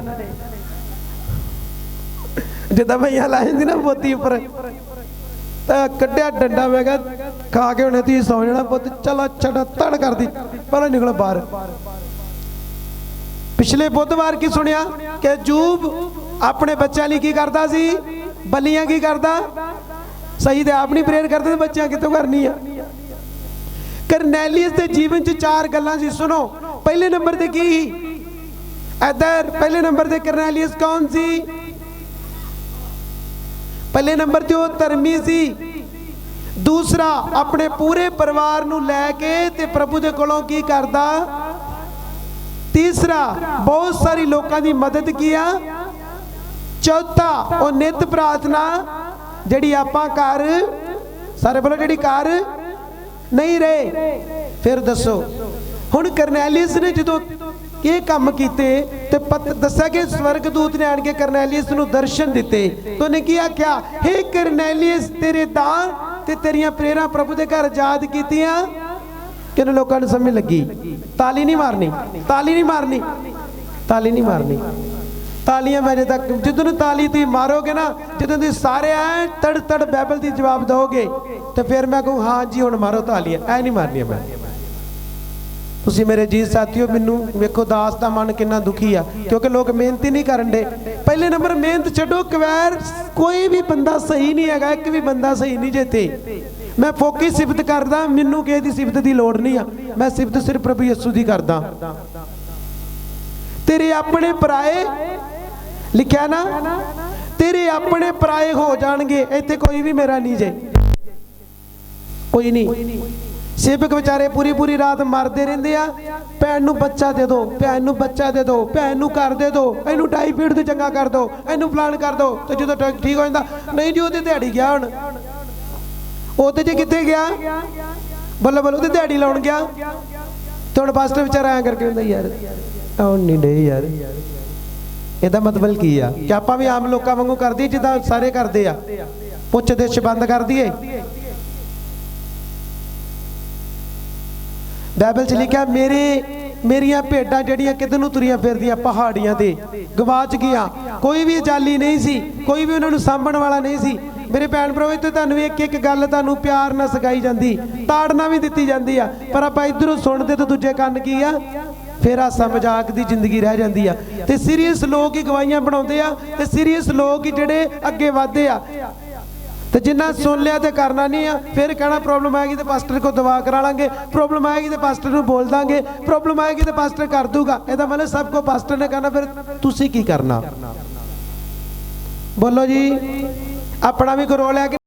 जिदा भईया लाए थी ना पोती उपर कड्या डंडा मैं खा के उन्हें धी सौ जाना पुत चलो छड़ा तड़ कर दी पहले निकलो बाहर। पिछले बुधवार की सुनिया कि अयूब अपने बच्चों लिए की करता सी बलियां की करता सही तो आप नहीं प्रेयर करते तो बच्चियां कितों करनी है। करनैलियस के जीवन च चार गल्लां सी सुनो। पहले नंबर ते की इधर पहले नंबर ते करनैलियस कौन सी? पहले नंबर ते वो धर्मी सी। दूसरा अपने पूरे परिवार नूं लैके ते प्रभु दे कोलों की करदा। तीसरा बहुत सारी लोगों की मदद किया। चौथा वो नित प्रार्थना जिहड़ी आपां कर सारे बोलो जिहड़ी कर नहीं रहे। फिर दसो हुण करनैलियस ने जो ये काम किए तो दसा कि स्वर्गदूत ने आन के करनैलियस नूं दर्शन दिते तो उन्हें की आख्या हे करनैलियस तेरे दान ते तेरियां प्रेरणा प्रभु दे घर याद कीतियां। किन लोगों को समझ लगी? ताली नहीं मारनी, ताली नहीं मारनी, ताली नहीं मारनी। तालियां मैं तक जितने ताली तुम मारोगे ना जितने तुम सारे ऐ तड़ तड़ बाइबल की जवाब दोगे तो फिर मैं कहूँ हाँ जी हुण मारो तालियां। ऐ नहीं मारनी मैं। तुसी मेरे जी साथियों मैनू वेखो दास का मन कितना दुखी आ क्योंकि लोग मेहनत ही नहीं करन दे। पहले नंबर मेहनत छड्डो कवैर कोई भी बंदा सही नहीं है, एक भी बंदा सही नहीं जेते। मैं फोकी सिफत करदा मैनू किसी की सिफत की लोड़ नहीं आ। मैं सिफत सिर्फ प्रभु यीशु की करदा। तेरे अपने पराए लिखा ना तेरे अपने पराए हो जाएंगे। इत्थे कोई भी मेरा नहीं जे कोई नहीं। सेवक बेचारे पूरी पूरी रात मरते रहते आ। भैन नूं बच्चा दे दो, भैन नूं बच्चा दे दो, भैन नूं कर दे दो, इनू टाईफाइड तो चंगा कर दो, इनू फलान कर दो। तो जो ठीक हो जाता नहीं जी वो दिहाड़ी गया हुण वो तो जी कितने गया बल्लो बल्लो तो दिहाड़ी लाउण गया। तो हुण पास्टर बेचारा ऐ करके हुंदा यार आउण नहीं डे यार। ਇਹਦਾ मतलब की आ कि आप भी आम लोगों वांगू कर दी जिदा सारे करते आ पुछ दिश बंद कर दिए। बाइबल च लिखा मेरिया भेडां जड़ियां किधर नूं तुरियां फिरदियां पहाड़ियां ते गवाच गया। कोई भी जाली नहीं सी, कोई भी उन्होंने सांभण वाला नहीं सी। मेरे भैन भराओ इत्थे तुहानूं एक एक गल तुहानूं प्यार नाल सिखाई जाती ताड़ना भी दित्ती जाती आ पर आपां इधरों सुणदे तो दूजे कंन की आ फिर हासा मजाक की जिंदगी रह जाती है। तो सीरीयस लोग ही गवाहियां बनाते आ ते सीरीयस लोग ही जिहड़े अगे वधदे आ। तो जिन्ना सुन लिया तो करना नहीं आ फिर कहना प्रॉब्लम आएगी तो पास्टर को दवा करा लांगे, प्रॉब्लम आएगी तो पास्टर को बोल देंगे, प्रॉब्लम आएगी तो पास्टर कर दूगा। ਇਹਦਾ मतलब सबको पास्टर ने कहना फिर तुसी की करना? बोलो जी अपना भी कोई रोल है कि